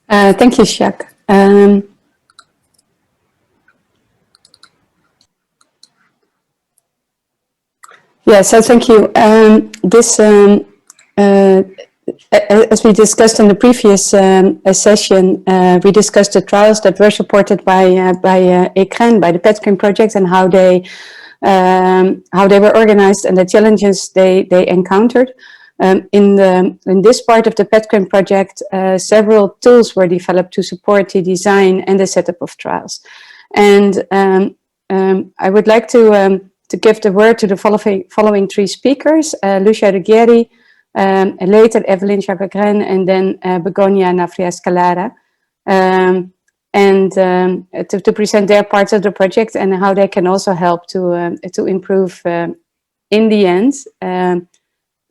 Thank you, Jacques. Yeah, so thank you. As we discussed in the previous session, we discussed the trials that were supported by PedCRIN, by the PedCRIN project, and how they were organized and the challenges they encountered. In this part of the PedCRIN project, several tools were developed to support the design and the setup of trials. And I would like to give the word to the following three speakers: Lucia Ruggieri, later Evelyn Chapagren, and then Begonia Navrias-Calara, to present their parts of the project and how they can also help to improve, in the end,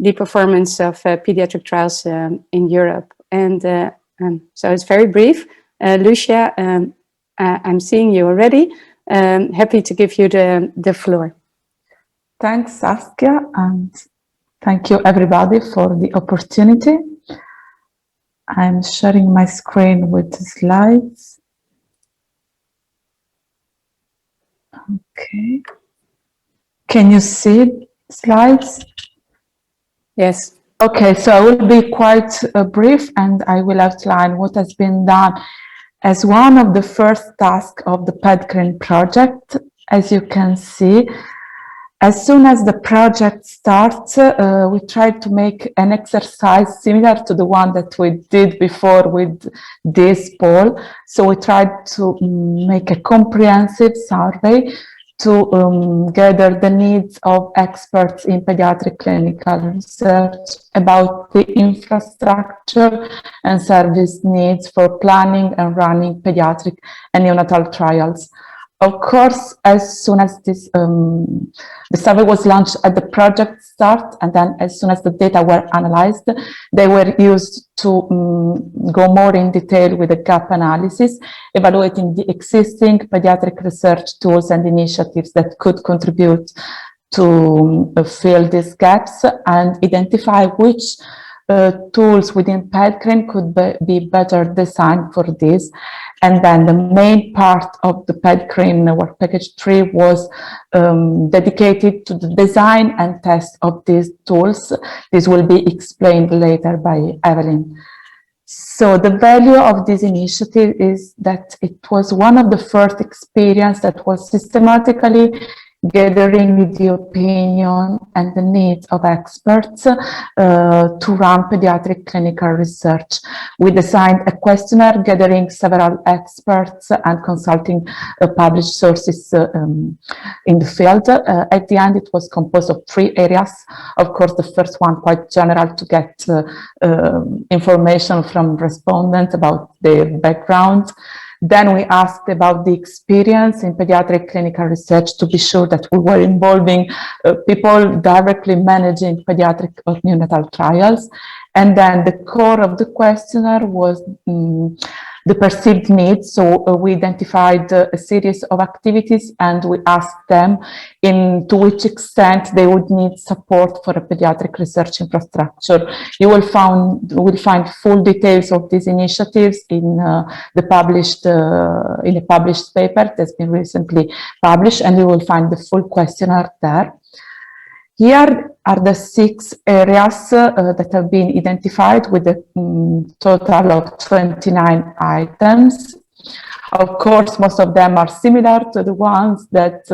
the performance of pediatric trials in Europe. And so it's very brief. Lucia, I'm seeing you already. Happy to give you the floor. Thanks, Saskia, and thank you everybody for the opportunity. I'm sharing my screen with the slides. Okay. Can you see slides? Yes. Okay, so I will be quite brief, and I will outline what has been done as one of the first tasks of the PedCRIN project. As you can see, as soon as the project starts, we tried to make an exercise similar to the one that we did before with this poll. So we tried to make a comprehensive survey to gather the needs of experts in pediatric clinical research about the infrastructure and service needs for planning and running pediatric and neonatal trials. Of course, as soon as this the survey was launched at the project start, and then as soon as the data were analyzed, they were used to go more in detail with the gap analysis, evaluating the existing pediatric research tools and initiatives that could contribute to fill these gaps and identify which tools within PedCRIN could be better designed for this. And then the main part of the PedCRIN work package 3 was dedicated to the design and test of these tools. This will be explained later by Evelyn. So the value of this initiative is that it was one of the first experience that was systematically gathering the opinion and the needs of experts to run pediatric clinical research. We designed a questionnaire gathering several experts and consulting published sources in the field. At the end, it was composed of 3 areas. Of course, the first one quite general to get information from respondents about their background. Then we asked about the experience in pediatric clinical research to be sure that we were involving people directly managing pediatric or neonatal trials. And then the core of the questionnaire was the perceived needs. So we identified a series of activities and we asked them to which extent they would need support for a pediatric research infrastructure. You will find full details of these initiatives in the published paper that's been recently published, and you will find the full questionnaire there. Here are the 6 areas that have been identified with a total of 29 items. Of course, most of them are similar to the ones that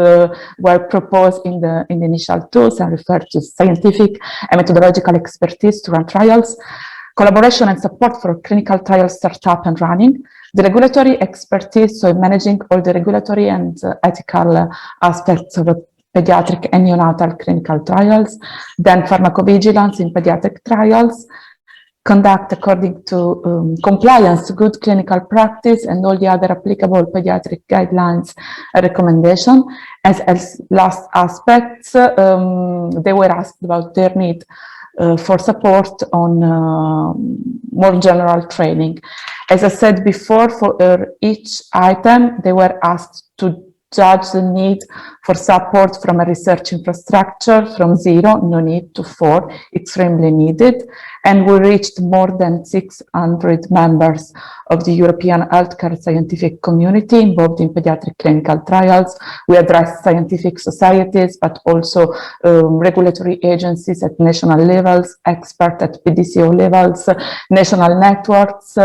were proposed in the initial tools and refer to scientific and methodological expertise to run trials, collaboration and support for clinical trial startup and running, the regulatory expertise, so managing all the regulatory and ethical aspects of pediatric and neonatal clinical trials, then pharmacovigilance in pediatric trials, conduct according to compliance, good clinical practice, and all the other applicable pediatric guidelines and recommendation. As last aspects, they were asked about their need for support on more general training. As I said before, for each item, they were asked to judge the need for support from a research infrastructure from 0, no need, to 4, extremely needed. And we reached more than 600 members of the European healthcare scientific community involved in pediatric clinical trials. We addressed scientific societies, but also regulatory agencies at national levels, experts at PDCO levels, national networks,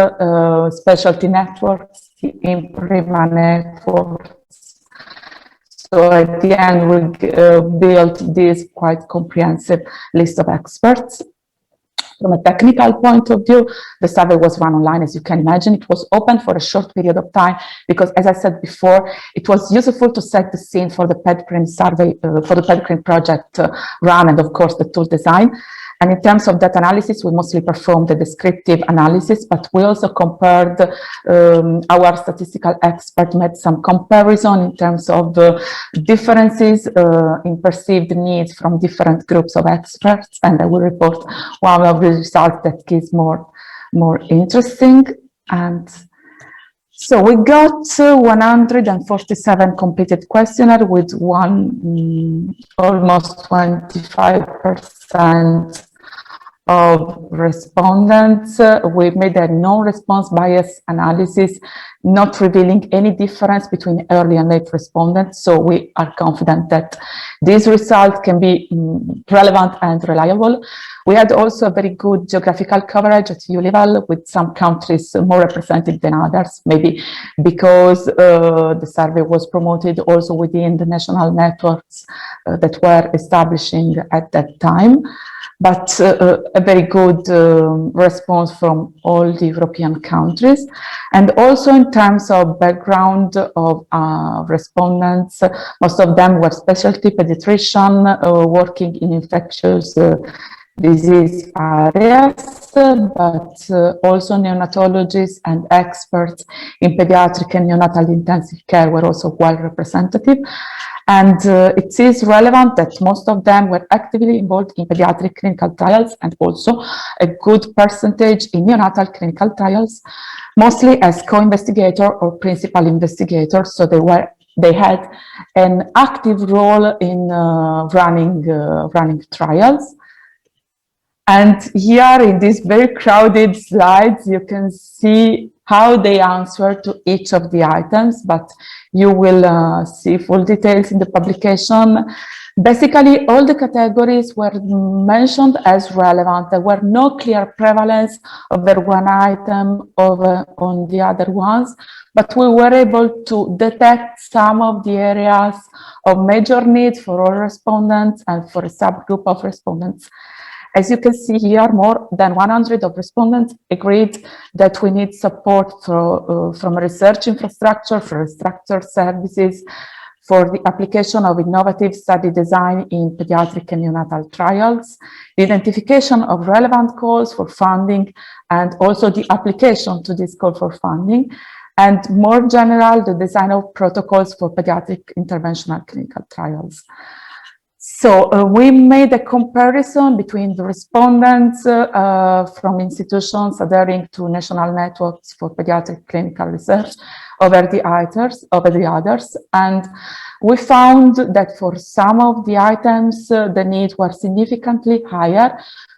specialty networks, IMPRIMA networks. So at the end, we built this quite comprehensive list of experts. From a technical point of view, the survey was run online, as you can imagine. It was open for a short period of time because, as I said before, it was useful to set the scene for the PedCRIN survey, for the PedCRIN project run, and of course the tool design. And in terms of data analysis, we mostly performed the descriptive analysis, but we also compared, our statistical expert made some comparison in terms of differences in perceived needs from different groups of experts. And I will report one of the results that is more interesting. And so we got 147 completed questionnaire with almost 25% of respondents. We made a non-response bias analysis, not revealing any difference between early and late respondents. So we are confident that these results can be relevant and reliable. We had also a very good geographical coverage at EU level, with some countries more represented than others, maybe because the survey was promoted also within the national networks that were establishing at that time. But a very good response from all the European countries. And also in terms of background of respondents, most of them were specialty pediatrician working in infectious disease areas, but also neonatologists and experts in pediatric and neonatal intensive care were also well representative. And it is relevant that most of them were actively involved in pediatric clinical trials, and also a good percentage in neonatal clinical trials, mostly as co-investigator or principal investigator. So they had an active role in running trials. And here in these very crowded slides, you can see how they answer to each of the items, but you will see full details in the publication. Basically, all the categories were mentioned as relevant. There were no clear prevalence over one item over on the other ones, but we were able to detect some of the areas of major need for all respondents and for a subgroup of respondents. As you can see here, more than 100 of respondents agreed that we need support from a research infrastructure, for structured services, for the application of innovative study design in pediatric and neonatal trials, the identification of relevant calls for funding, and also the application to this call for funding, and more general, the design of protocols for pediatric interventional clinical trials. So we made a comparison between the respondents from institutions adhering to national networks for pediatric clinical research over the others, and we found that for some of the items the needs were significantly higher.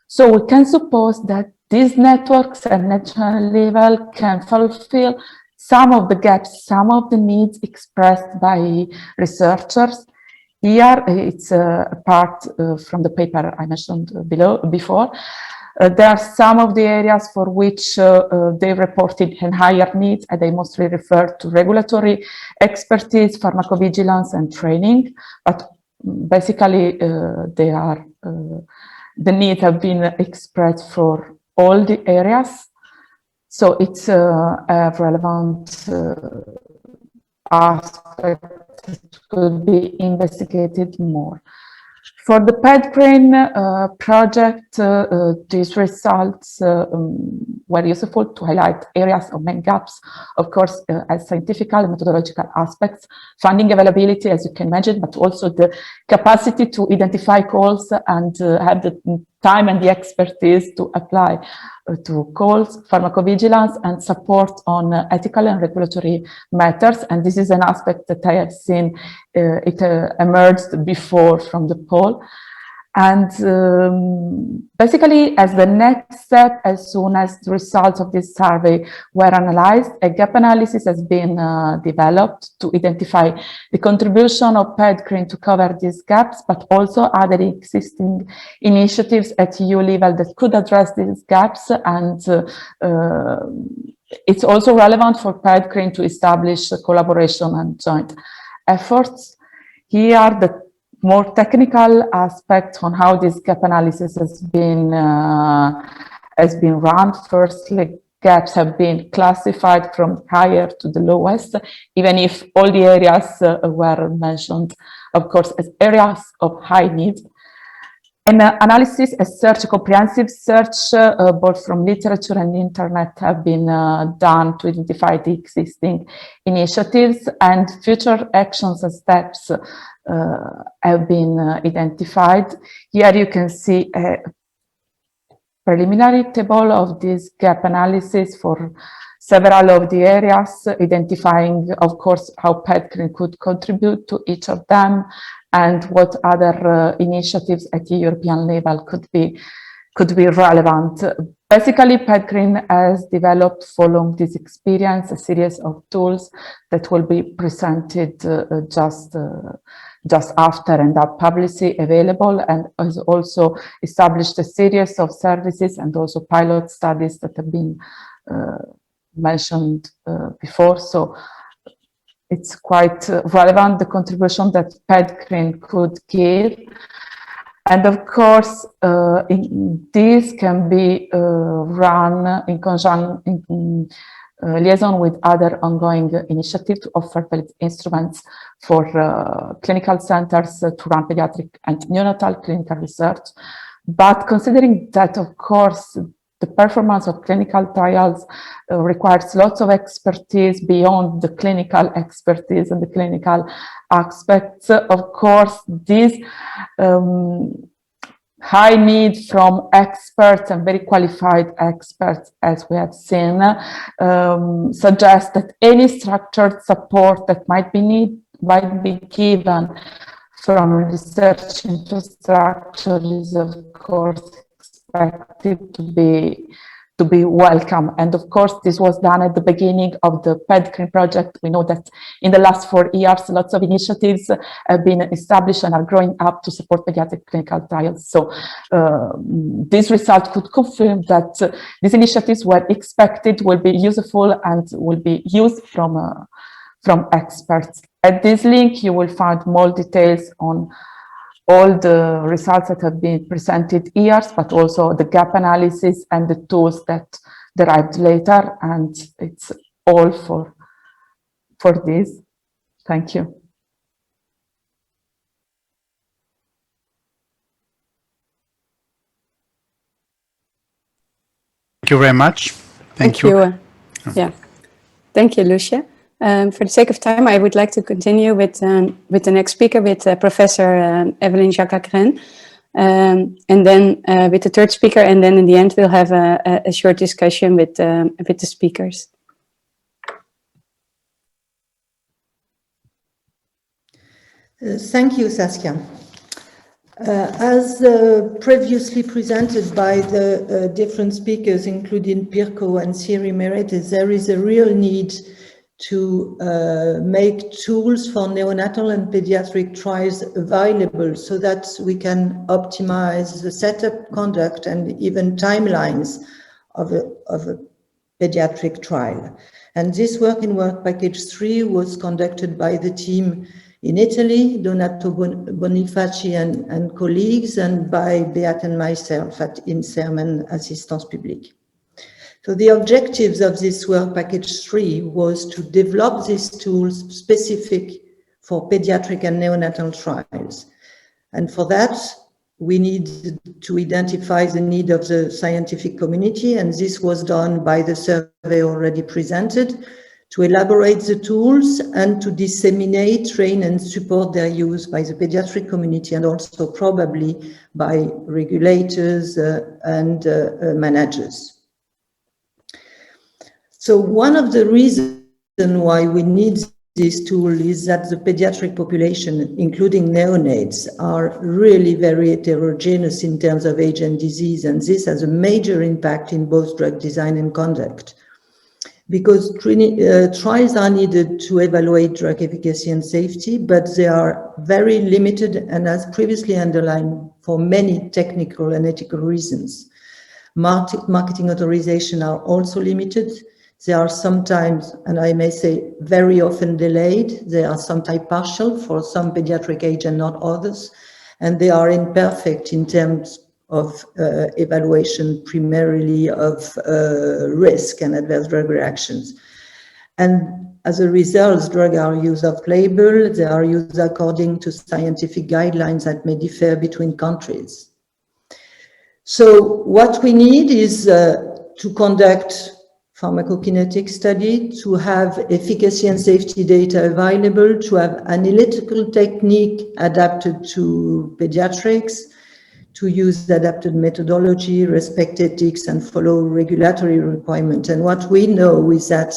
So we can suppose that these networks at national level can fulfill some of the gaps, some of the needs expressed by researchers. Here, it's a part from the paper I mentioned before. There are some of the areas for which they reported a higher need, and they mostly refer to regulatory expertise, pharmacovigilance, and training. But basically, the needs have been expressed for all the areas. So it's a relevant aspect could be investigated more. For the PedCRIN project, these results were useful to highlight areas of main gaps, of course, as scientific and methodological aspects, funding availability, as you can imagine, but also the capacity to identify calls and have the time and the expertise to apply to calls, pharmacovigilance, and support on ethical and regulatory matters. And this is an aspect that I have seen it emerged before from the poll. And basically, as the next step, as soon as the results of this survey were analyzed, a gap analysis has been developed to identify the contribution of PedCRIN to cover these gaps, but also other existing initiatives at EU level that could address these gaps. And it's also relevant for PedCRIN to establish a collaboration and joint efforts. Here are the more technical aspects on how this gap analysis has been run. Firstly, gaps have been classified from higher to the lowest, even if all the areas were mentioned, of course, as areas of high need. An analysis, a search, a comprehensive search, both from literature and internet, have been done to identify the existing initiatives, and future actions and steps have been identified. Here you can see a preliminary table of this gap analysis for several of the areas, identifying, of course, how PedCRIN could contribute to each of them, and what other initiatives at the European level could be relevant. Basically, PedCRIN has developed, following this experience, a series of tools that will be presented just after and are publicly available, and has also established a series of services and also pilot studies that have been mentioned before. So it's quite relevant, the contribution that PedCRIN could give. And of course, this can be run in conjunction, in liaison with other ongoing initiatives to offer valid instruments for clinical centers to run pediatric and neonatal clinical research. But considering that, of course, the performance of clinical trials requires lots of expertise beyond the clinical expertise and the clinical aspects. Of course, this high need from experts and very qualified experts, as we have seen, suggests that any structured support that might be given from research infrastructure is, of course, expected to be welcome. And of course, this was done at the beginning of the PedCRIN project. We know that in the last 4 years, lots of initiatives have been established and are growing up to support pediatric clinical trials. So this result could confirm that these initiatives were expected, will be useful, and will be used from experts. At this link, you will find more details on all the results that have been presented here, but also the gap analysis and the tools that derived later. And it's all for this. Thank you. Thank you very much. Thank you. Yeah. Thank you, Lucia. For the sake of time, I would like to continue with the next speaker, with Professor Evelyn Jacquacren, and then with the third speaker, and then in the end we'll have a short discussion with the speakers. Thank you, Saskia. As previously presented by the different speakers, including Pirko and Siri Meretes, there is a real need to make tools for neonatal and pediatric trials available so that we can optimize the setup, conduct, and even timelines of a pediatric trial. And this work in work package 3 was conducted by the team in Italy, Donato Bonifaci and colleagues, and by Beat and myself at INSERM and Assistance Publique. So the objectives of this work package 3 was to develop these tools specific for pediatric and neonatal trials. And for that, we need to identify the need of the scientific community, and this was done by the survey already presented, to elaborate the tools and to disseminate, train, and support their use by the pediatric community and also probably by regulators and managers. So one of the reasons why we need this tool is that the pediatric population, including neonates, are really very heterogeneous in terms of age and disease, and this has a major impact in both drug design and conduct. Because trials are needed to evaluate drug efficacy and safety, but they are very limited and, as previously underlined, for many technical and ethical reasons. Marketing authorization are also limited. They are sometimes, and I may say very often, delayed. They are sometimes partial for some pediatric age and not others. And they are imperfect in terms of evaluation primarily of risk and adverse drug reactions. And as a result, drugs are used off-label. They are used according to scientific guidelines that may differ between countries. So what we need is to conduct pharmacokinetic study, to have efficacy and safety data available, to have analytical technique adapted to pediatrics, to use adapted methodology, respect ethics, and follow regulatory requirements. And what we know is that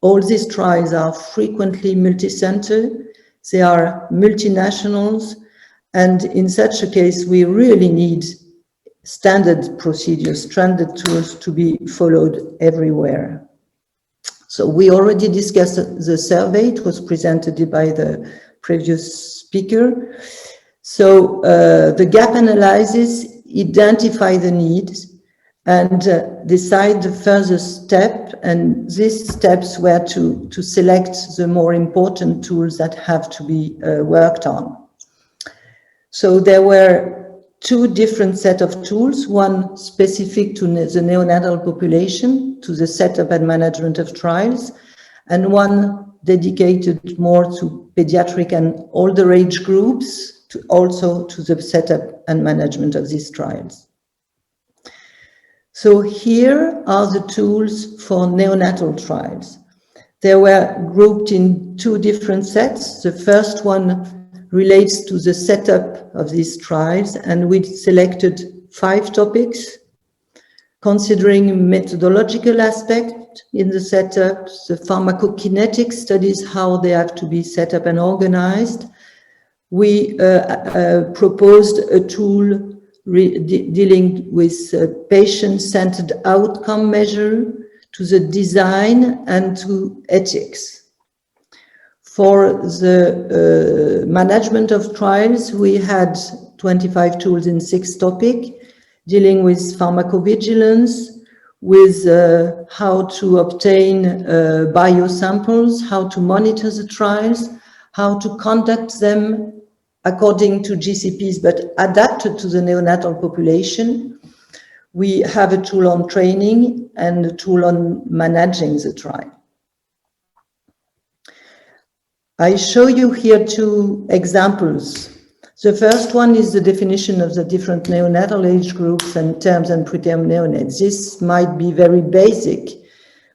all these trials are frequently multicenter, they are multinationals, and in such a case, we really need standard procedures, standard tools to be followed everywhere. So we already discussed the survey. It was presented by the previous speaker. So the gap analysis identify the needs and decide the further step, and these steps were to select the more important tools that have to be worked on. So there were two different sets of tools, one specific to the neonatal population, to the setup and management of trials, and one dedicated more to pediatric and older age groups, also to the setup and management of these trials. So here are the tools for neonatal trials. They were grouped in two different sets. The first one relates to the setup of these trials, and we selected 5 topics, considering methodological aspect in the setup, the pharmacokinetic studies, how they have to be set up and organized. We proposed a tool dealing with patient-centered outcome measure, to the design and to ethics. For the management of trials, we had 25 tools in 6 topics, dealing with pharmacovigilance, with how to obtain biosamples, how to monitor the trials, how to conduct them according to GCPs, but adapted to the neonatal population. We have a tool on training and a tool on managing the trial. I show you here 2 examples. The first one is the definition of the different neonatal age groups and terms and preterm neonates. This might be very basic,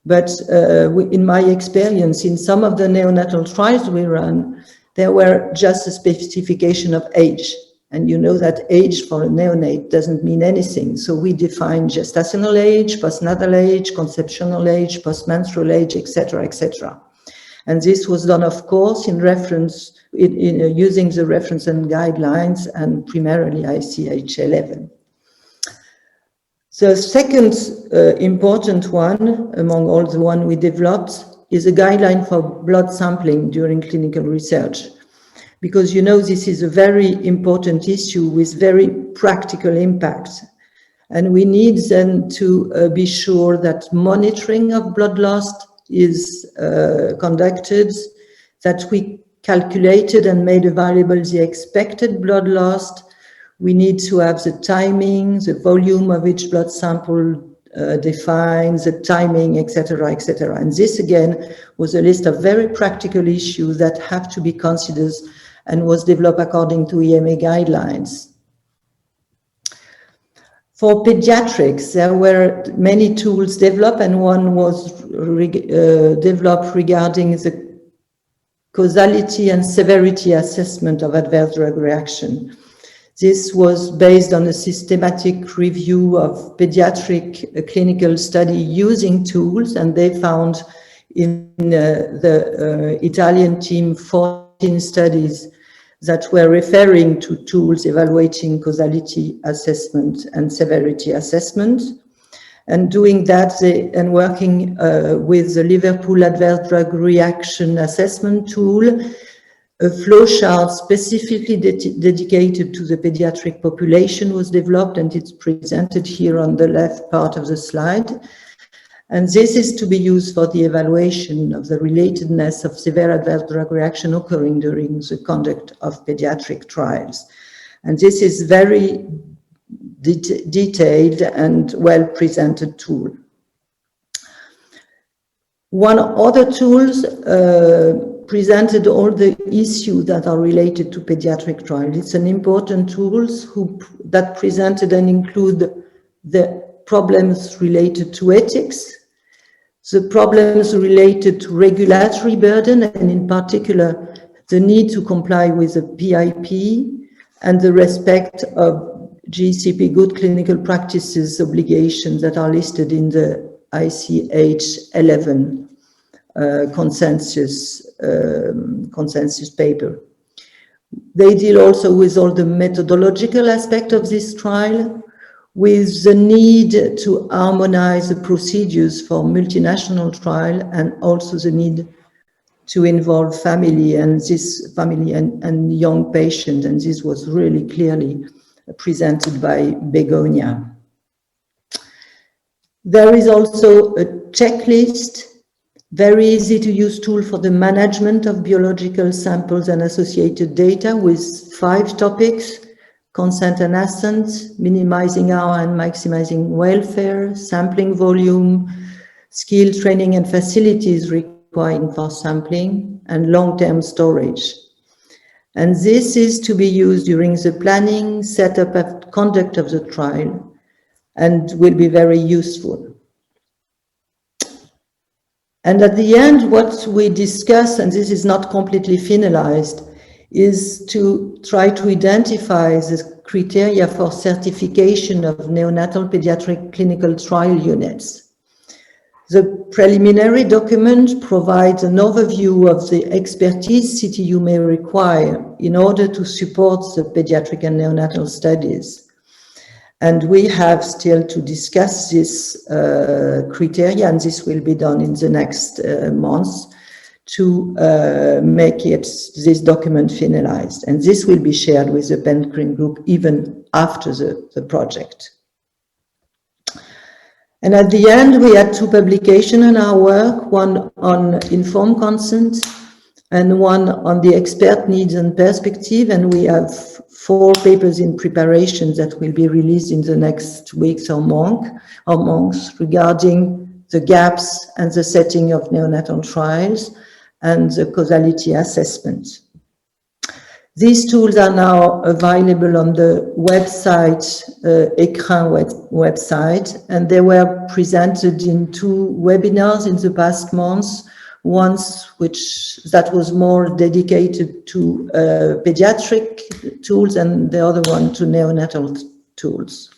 but in my experience, in some of the neonatal trials we run, there were just a specification of age. And you know that age for a neonate doesn't mean anything. So we define gestational age, postnatal age, conceptional age, postmenstrual age, etc., etc. And this was done, of course, in reference, using the reference and guidelines and primarily ICH 11. The second important one, among all the one we developed, is a guideline for blood sampling during clinical research. Because you know this is a very important issue with very practical impacts. And we need then to be sure that monitoring of blood loss is conducted, that we calculated and made available the expected blood loss. We need to have the timing, the volume of each blood sample defined, the timing, etc., etc. And this again was a list of very practical issues that have to be considered and was developed according to EMA guidelines. For pediatrics, there were many tools developed, and one was developed regarding the causality and severity assessment of adverse drug reaction. This was based on a systematic review of pediatric clinical study using tools, and they found in the Italian team 14 studies that were referring to tools evaluating causality assessment and severity assessment. And doing that, and working with the Liverpool Adverse Drug Reaction Assessment tool, a flowchart specifically dedicated to the pediatric population was developed, and it's presented here on the left part of the slide. And this is to be used for the evaluation of the relatedness of severe adverse drug reaction occurring during the conduct of pediatric trials. And this is very detailed and well presented tool. One other tools presented all the issues that are related to pediatric trials. It's an important tool that presented and include the problems related to ethics, the problems related to regulatory burden, and in particular, the need to comply with the PIP and the respect of GCP, good clinical practices obligations that are listed in the ICH 11 consensus paper. They deal also with all the methodological aspect of this trial, with the need to harmonize the procedures for multinational trial, and also the need to involve family and young patients, and this was really clearly presented by Begonia. There is also a checklist, very easy to use tool for the management of biological samples and associated data with 5 topics: consent and assent, minimizing harm and maximizing welfare, sampling volume, skill training and facilities required for sampling, and long-term storage. And this is to be used during the planning, setup, and conduct of the trial, and will be very useful. And at the end, what we discuss, and this is not completely finalized, is to try to identify the criteria for certification of neonatal pediatric clinical trial units. The preliminary document provides an overview of the expertise CTU may require in order to support the pediatric and neonatal studies. And we have still to discuss this criteria, and this will be done in the next months to make this document finalized. And this will be shared with the PedCRIN group even after the project. And at the end, we had 2 publications in our work, one on informed consent and one on the expert needs and perspective. And we have 4 papers in preparation that will be released in the next weeks or months regarding the gaps and the setting of neonatal trials and the causality assessment. These tools are now available on the website, PedCRIN website, and they were presented in 2 webinars in the past months. One that was more dedicated to pediatric tools, and the other one to neonatal tools.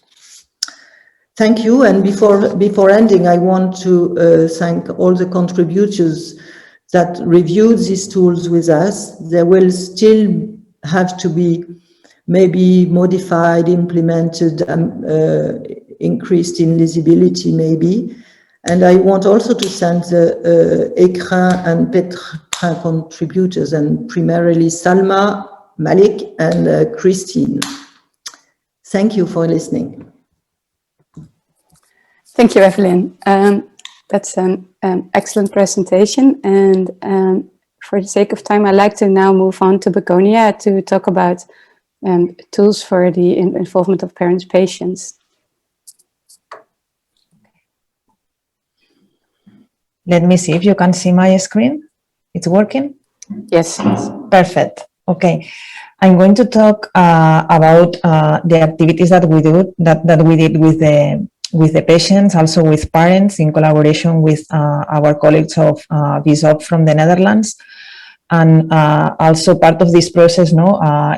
Thank you. And before ending, I want to thank all the contributors that reviewed these tools with us. They will still have to be maybe modified, implemented, increased in visibility maybe. And I want also to thank the PedCRIN and PedCRIN contributors, and primarily Salma, Malik, and Christine. Thank you for listening. Thank you, Evelyn. That's an excellent presentation. And for the sake of time, I'd like to now move on to Begonia to talk about tools for the involvement of parents, patients. Let me see if you can see my screen. It's working? Yes. Perfect. Okay, I'm going to talk about the activities that we do that we did with the patients, also with parents, in collaboration with our colleagues of VSOP from the Netherlands. And also part of this process,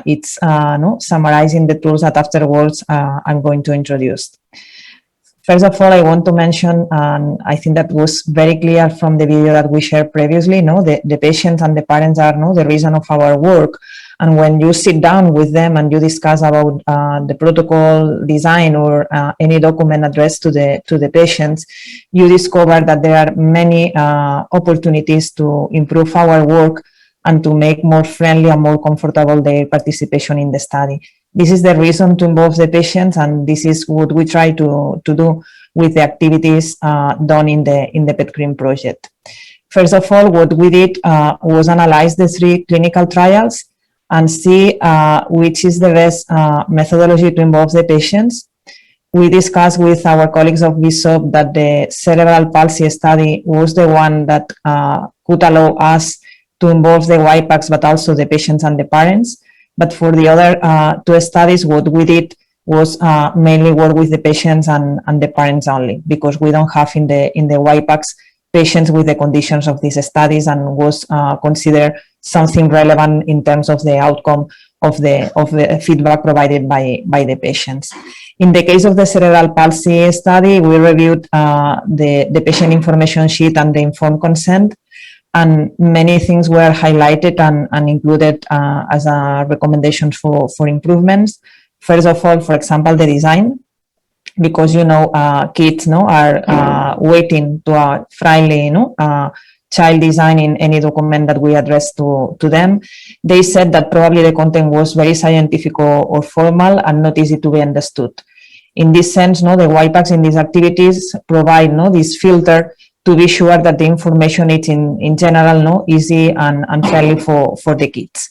it's summarizing the tools that afterwards I'm going to introduce. First of all, I want to mention, and I think that was very clear from the video that we shared previously, the patients and the parents are the reason of our work. And when you sit down with them and you discuss about the protocol design or any document addressed to the patients, you discover that there are many opportunities to improve our work and to make more friendly and more comfortable their participation in the study. This is the reason to involve the patients, and this is what we try to do with the activities done in the PedCRIN project. First of all, what we did was analyze the 3 clinical trials and see which is the best methodology to involve the patients. We discussed with our colleagues of VSOP that the cerebral palsy study was the one that could allow us to involve the YPACs, but also the patients and the parents. But for the other 2 studies, what we did was mainly work with the patients and the parents only, because we don't have in the YPACs patients with the conditions of these studies, and was considered something relevant in terms of the outcome of the feedback provided by the patients. In the case of the cerebral palsy study, we reviewed the patient information sheet and the informed consent, and many things were highlighted and included as recommendations for improvements. First of all, for example, the design, because kids are waiting to a friendly child design in any document that we address to them. They said that probably the content was very scientific or formal and not easy to be understood. In this sense, the YPACs in these activities provide this filter to be sure that the information is in general easy and friendly for the kids.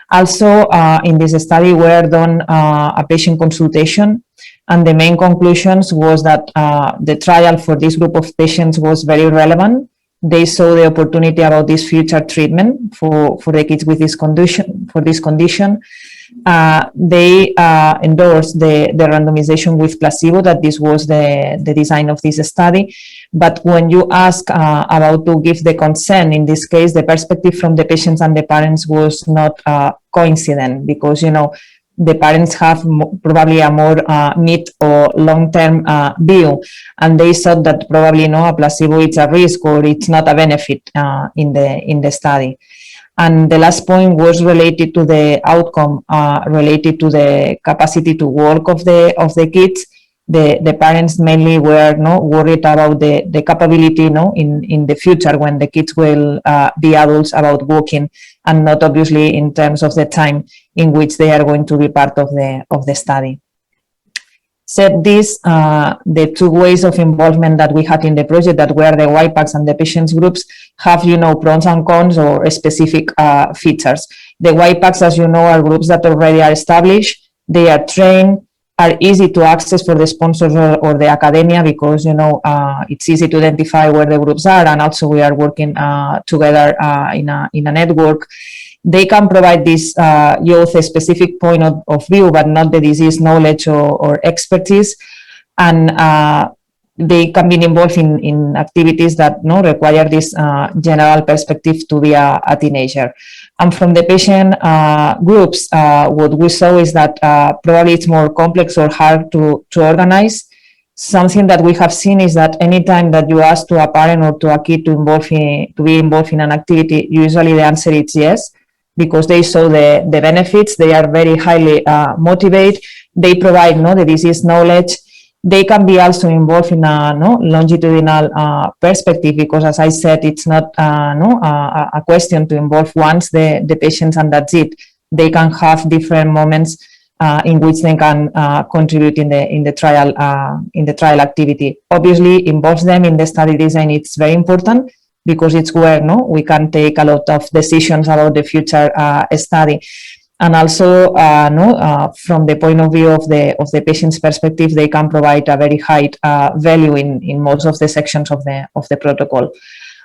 Also, in this study, we have done a patient consultation, and the main conclusions was that the trial for this group of patients was very relevant. They saw the opportunity about this future treatment for the kids with this condition. They endorsed the randomization with placebo, that this was the design of this study. But when you ask about to give the consent, in this case, the perspective from the patients and the parents was not coincident, because, the parents have probably a more mid or long-term view, and they thought that probably a placebo is a risk or it's not a benefit in the study. And the last point was related to the outcome, related to the capacity to walk of the kids. The parents mainly were worried about the capability in the future, when the kids will be adults, about walking, and not obviously in terms of the time in which they are going to be part of the study. Said this, the 2 ways of involvement that we had in the project, that were the YPACs and the patients groups, have pros and cons or specific features. The YPACs, as you know, are groups that already are established. They are trained, are easy to access for the sponsors or the academia, because it's easy to identify where the groups are, and also we are working together in a network. They can provide this youth a specific point of view, but not the disease knowledge or expertise, and they can be involved in activities that require this general perspective to be a teenager. And from the patient groups, what we saw is that probably it's more complex or hard to organize. Something that we have seen is that anytime that you ask to a parent or to a kid to be involved in an activity, usually the answer is yes, because they saw the benefits. They are very highly motivated. They provide the disease knowledge. They can be also involved in a longitudinal perspective, because, as I said, it's not a question to involve once the patients and that's it. They can have different moments in which they can contribute in the trial activity. Obviously, involve them in the study design. It's very important, because it's where we can take a lot of decisions about the future study. And also, from the point of view of the patient's perspective, they can provide a very high value in most of the sections of the protocol.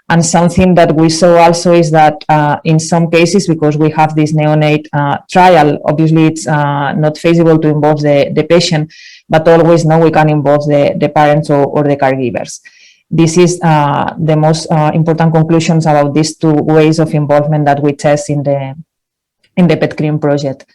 And something that we saw also is that in some cases, because we have this neonate trial, obviously it's not feasible to involve the patient, but always we can involve the parents or the caregivers. This is the most important conclusions about these two ways of involvement that we test in the PedCRIN project.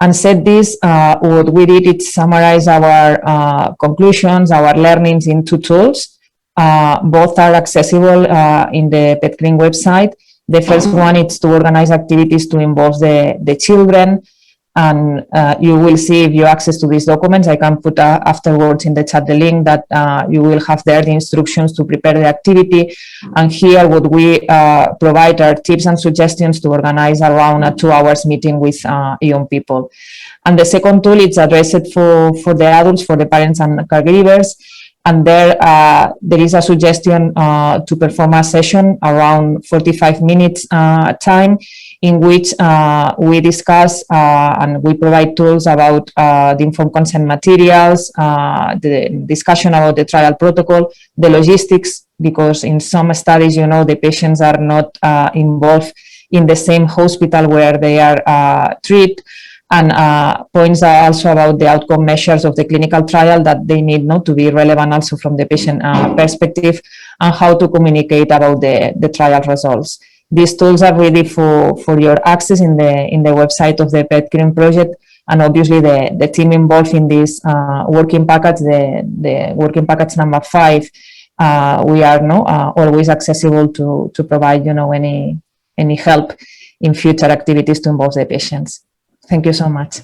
And said this, what we did is summarize our conclusions, our learnings in two tools. Both are accessible in the PedCRIN website. The first one is to organize activities to involve the children. And you will see, if you access to these documents, I can put afterwards in the chat the link that you will have there the instructions to prepare the activity. And here what we provide are tips and suggestions to organize around a 2 hours meeting with young people. And the second tool is addressed for the adults, for the parents and caregivers. And there is a suggestion to perform a session around 45 minutes time, in which we discuss and we provide tools about the informed consent materials, the discussion about the trial protocol, the logistics, because in some studies, the patients are not involved in the same hospital where they are treated, and points are also about the outcome measures of the clinical trial that they need not to be relevant also from the patient perspective, and how to communicate about the trial results. These tools are ready for your access in the website of the PedCRIN project, and obviously the team involved in this working package, the working package number 5, we are always accessible to provide any help in future activities to involve the patients. Thank you so much.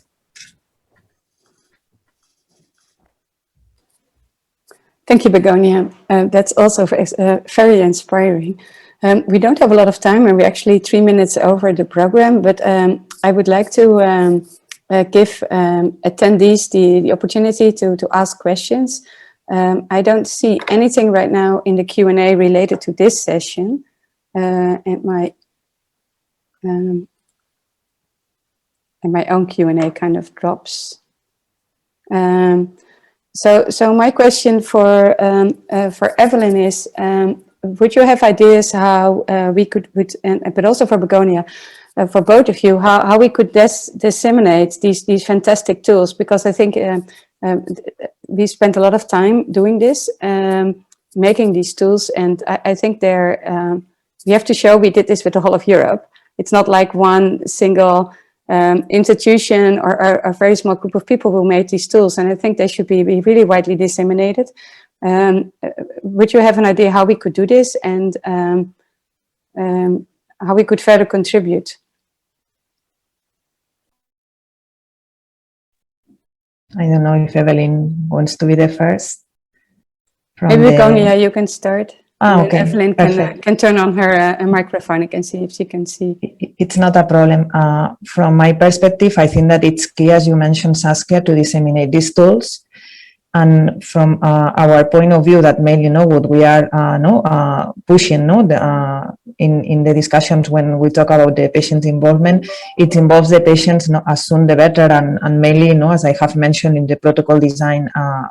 Thank you, Begonia. That's also very inspiring. We don't have a lot of time, and we're actually 3 minutes over the program, but I would like to give attendees the opportunity to ask questions. I don't see anything right now in the Q&A related to this session, and my own Q&A kind of drops. So my question for Evelyn is, would you have ideas how we could, but also for Begonia, for both of you, how we could disseminate these fantastic tools? Because I think we spent a lot of time doing this, making these tools, and I think we have to show we did this with the whole of Europe. It's not like one single institution or a very small group of people who made these tools, and I think they should be really widely disseminated. Would you have an idea how we could do this, and how we could further contribute? I don't know if Evelyn wants to be the first. Maybe Begonia, you can start. Okay. Evelyn can turn on her microphone and see if she can see. It's not a problem. From my perspective, I think that it's key, as you mentioned, Saskia, to disseminate these tools. And from our point of view, that mainly what we are pushing in the discussions when we talk about the patient involvement, it involves the patients as soon the better, and mainly as I have mentioned in the protocol design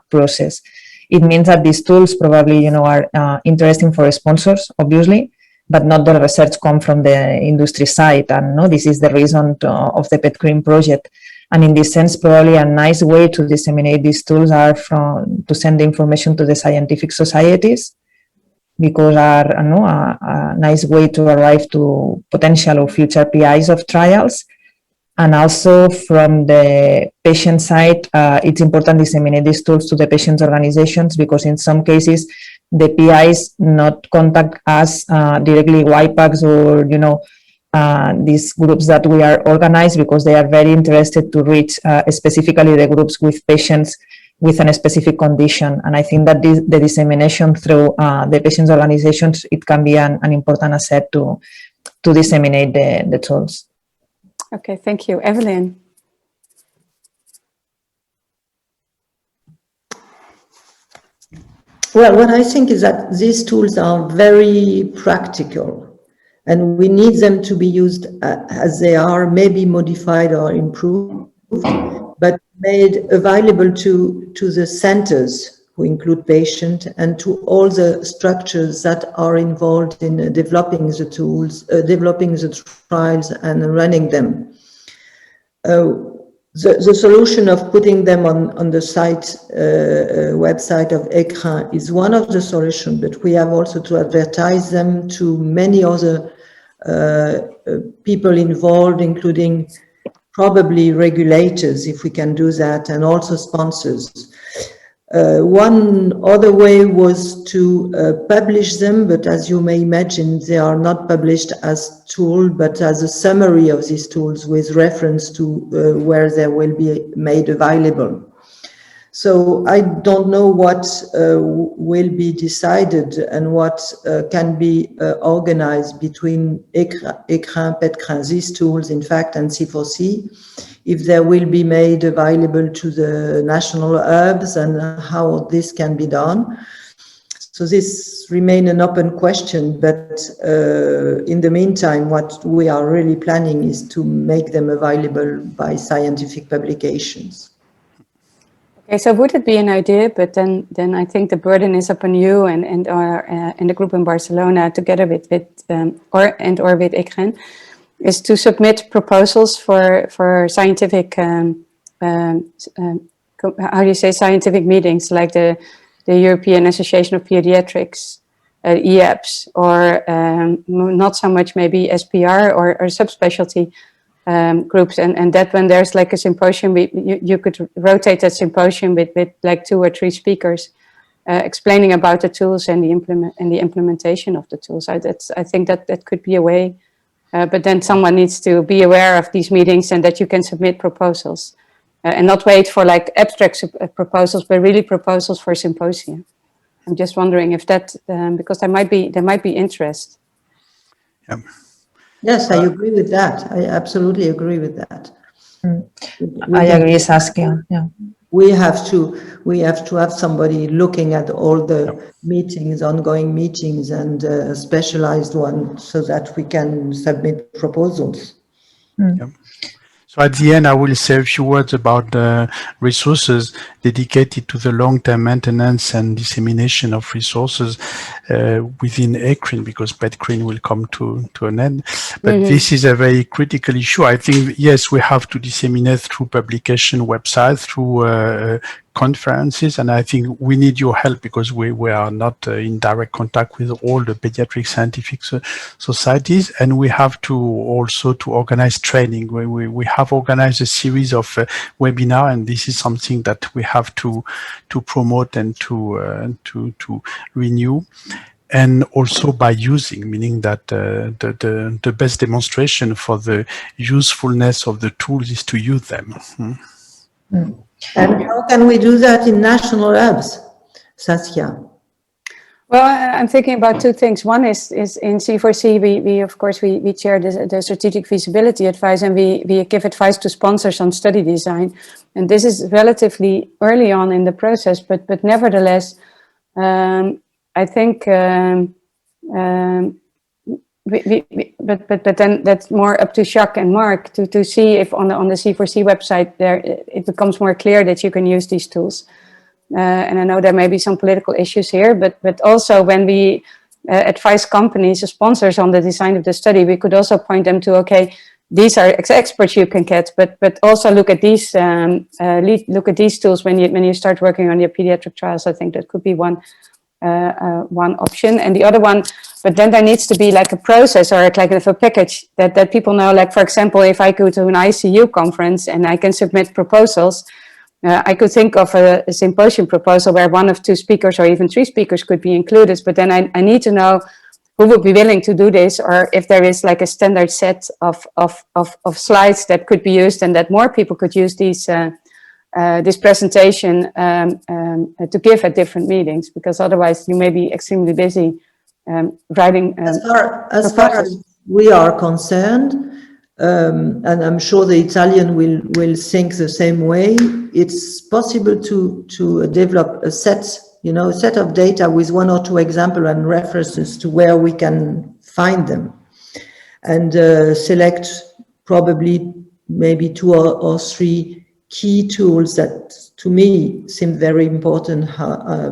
process. It means that these tools probably are interesting for sponsors, obviously, but not the research come from the industry side, and this is the reason of the PedCRIN project. And in this sense, probably a nice way to disseminate these tools are to send the information to the scientific societies, because are a nice way to arrive to potential or future PIs of trials. And also from the patient side, it's important to disseminate these tools to the patients' organizations, because in some cases, the PIs not contact us directly, YPACs or, these groups that we are organized, because they are very interested to reach specifically the groups with patients with a specific condition. And I think that the dissemination through the patients' organizations, it can be an important asset to disseminate the tools. Okay, thank you. Evelyn. Well, what I think is that these tools are very practical, and we need them to be used as they are, maybe modified or improved, but made available to the centers who include patient, and to all the structures that are involved in developing the tools, developing the trials and running them. The solution of putting them on the site, website of PedCRIN is one of the solutions, but we have also to advertise them to many other people involved, including probably regulators, if we can do that, and also sponsors. One other way was to publish them, but as you may imagine, they are not published as tools, but as a summary of these tools with reference to where they will be made available. So I don't know what will be decided and what can be organized between PedCRIN, PedCRIN, these tools, in fact, and C4C, if they will be made available to the national hubs and how this can be done. So this remains an open question, but in the meantime, what we are really planning is to make them available by scientific publications. Okay, so would it be an idea, but then I think the burden is upon you and the group in Barcelona together with PedCRIN, is to submit proposals for scientific, how do you say, scientific meetings like the European Association of Pediatrics, EAPS, or not so much maybe SPR or subspecialty groups, and that when there's like a symposium, you could rotate that symposium with like 2 or 3 speakers explaining about the tools and the implementation of the tools. I think that could be a way, but then someone needs to be aware of these meetings and that you can submit proposals and not wait for like abstract proposals, but really proposals for symposium. I'm just wondering if that because there might be interest. Yeah. Yes, I agree with that. I absolutely agree with that. I agree, Saskia. Yeah. We have to have somebody looking at all the meetings, ongoing meetings, and a specialized one, so that we can submit proposals. Yeah. So at the end, I will say a few words about the resources dedicated to the long-term maintenance and dissemination of resources within PedCRIN, because PedCRIN will come to an end. But this is a very critical issue. I think, yes, we have to disseminate through publication websites, through conferences, and I think we need your help, because we are not in direct contact with all the pediatric scientific societies, and we have to also to organize training. We have organized a series of webinars, and this is something that we have to promote and to renew. And also by using, meaning that the best demonstration for the usefulness of the tools is to use them. And how can we do that in national hubs, Saskia? Well, I'm thinking about 2 things. One is in C4C, we of course we chair the strategic feasibility advice, and we give advice to sponsors on study design. And this is relatively early on in the process, but nevertheless, I think. But then that's more up to Jacques and Mark to see if on the C4C website there it becomes more clear that you can use these tools. And I know there may be some political issues here, but also when we advise companies or sponsors on the design of the study, we could also point them to, okay, these are experts you can get, but also look at these tools when you start working on your pediatric trials. I think that could be one option. And the other one, but then there needs to be like a process or like a package that people know, like, for example, if I go to an ICU conference and I can submit proposals, I could think of a symposium proposal where 1 of 2 speakers or even 3 speakers could be included, but then I need to know who would be willing to do this, or if there is like a standard set of slides that could be used and that more people could use these this presentation to give at different meetings, because otherwise you may be extremely busy writing. As far as we are concerned, and I'm sure the Italian will think the same way, it's possible to develop a set of data with 1 or 2 examples and references to where we can find them, and select probably maybe 2 or 3 key tools that to me seem very important.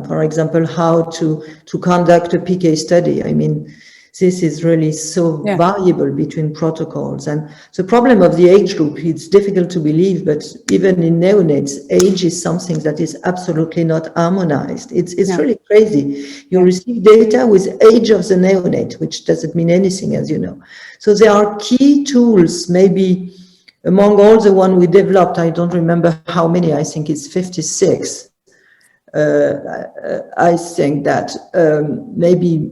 For example, how to conduct a PK study. I mean, this is really so valuable between protocols. And the problem of the age group, it's difficult to believe, but even in neonates, age is something that is absolutely not harmonized. It's really crazy. You receive data with age of the neonate, which doesn't mean anything, as you know. So there are key tools, maybe among all the one we developed, I don't remember how many, I think it's 56. I think that maybe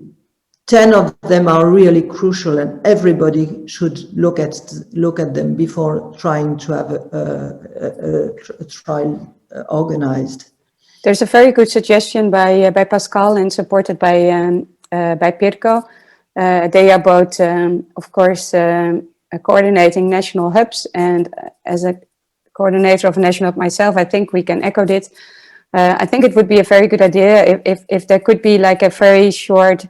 10 of them are really crucial, and everybody should look at them before trying to have a trial organized. There's a very good suggestion by Pascal and supported by PIRCO. They are both, of course, coordinating national hubs, and as a coordinator of a national hub myself, I think we can echo it. I think it would be a very good idea if there could be like a very short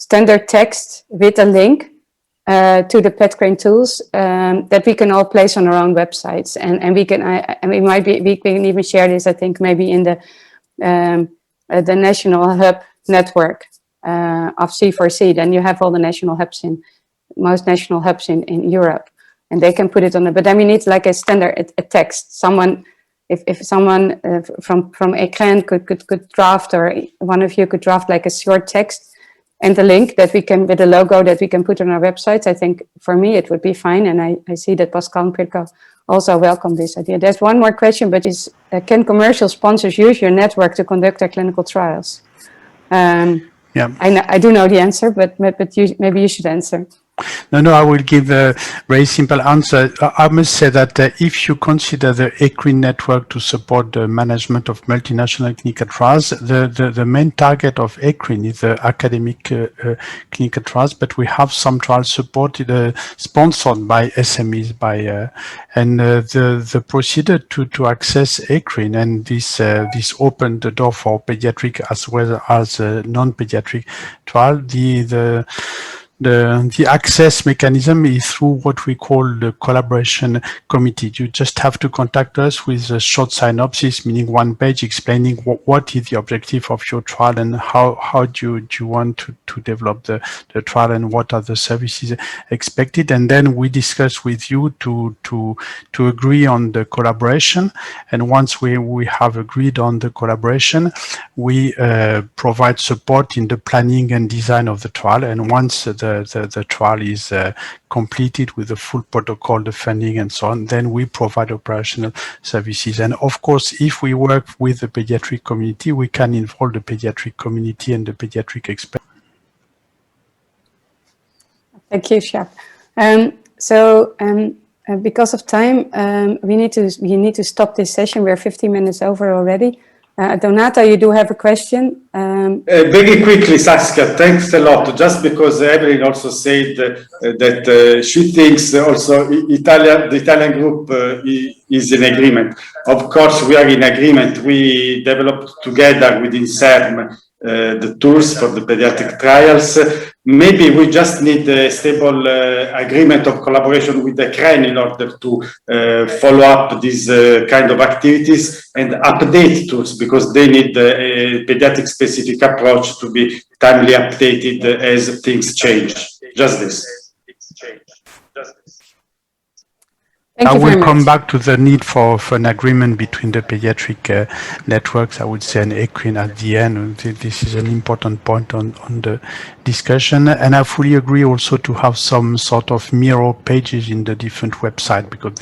standard text with a link to the PedCRIN tools that we can all place on our own websites, and we can we can even share this, I think, maybe in the national hub network of C4C. Then you have all the national hubs most national hubs in Europe, and they can put it on it. But then we need like a standard a text. Someone, if someone from PedCRIN could draft, or one of you could draft like a short text and the link that we can, with a logo that we can put on our websites, I think for me it would be fine. And I see that Pascal and PIRCO also welcome this idea. There's one more question, but is can commercial sponsors use your network to conduct their clinical trials? I do know the answer, but maybe you should answer. No, I will give a very simple answer. I must say that if you consider the PedCRIN network to support the management of multinational clinical trials, the main target of PedCRIN is the academic clinical trials, but we have some trials supported, sponsored by SMEs, and the procedure to access PedCRIN, and this opened the door for pediatric as well as non-pediatric trial. The access mechanism is through what we call the collaboration committee. You just have to contact us with a short synopsis, meaning one page explaining what is the objective of your trial and how do you want to develop the trial and what are the services expected. And then we discuss with you to agree on the collaboration. And once we have agreed on the collaboration, we provide support in the planning and design of the trial. And once the trial is completed with the full protocol, the funding and so on, then we provide operational services. And of course, if we work with the pediatric community, we can involve the pediatric community and the pediatric experts. Thank you, Shep. Because of time, we need to stop this session. We're 15 minutes over already. Donato, you do have a question? Very quickly, Saskia, thanks a lot. Just because Evelyn also said that she thinks also the Italian group is in agreement. Of course, we are in agreement. We developed together within CERM the tools for the pediatric trials. Maybe we just need a stable agreement of collaboration with the CRIN in order to follow up these kind of activities and update tools, because they need a pediatric specific approach to be timely updated as things change. Just this. Thank you very much. I will come back to the need for an agreement between the pediatric networks, I would say, and PedCRIN at the end. This is an important point on the discussion. And I fully agree also to have some sort of mirror pages in the different websites, because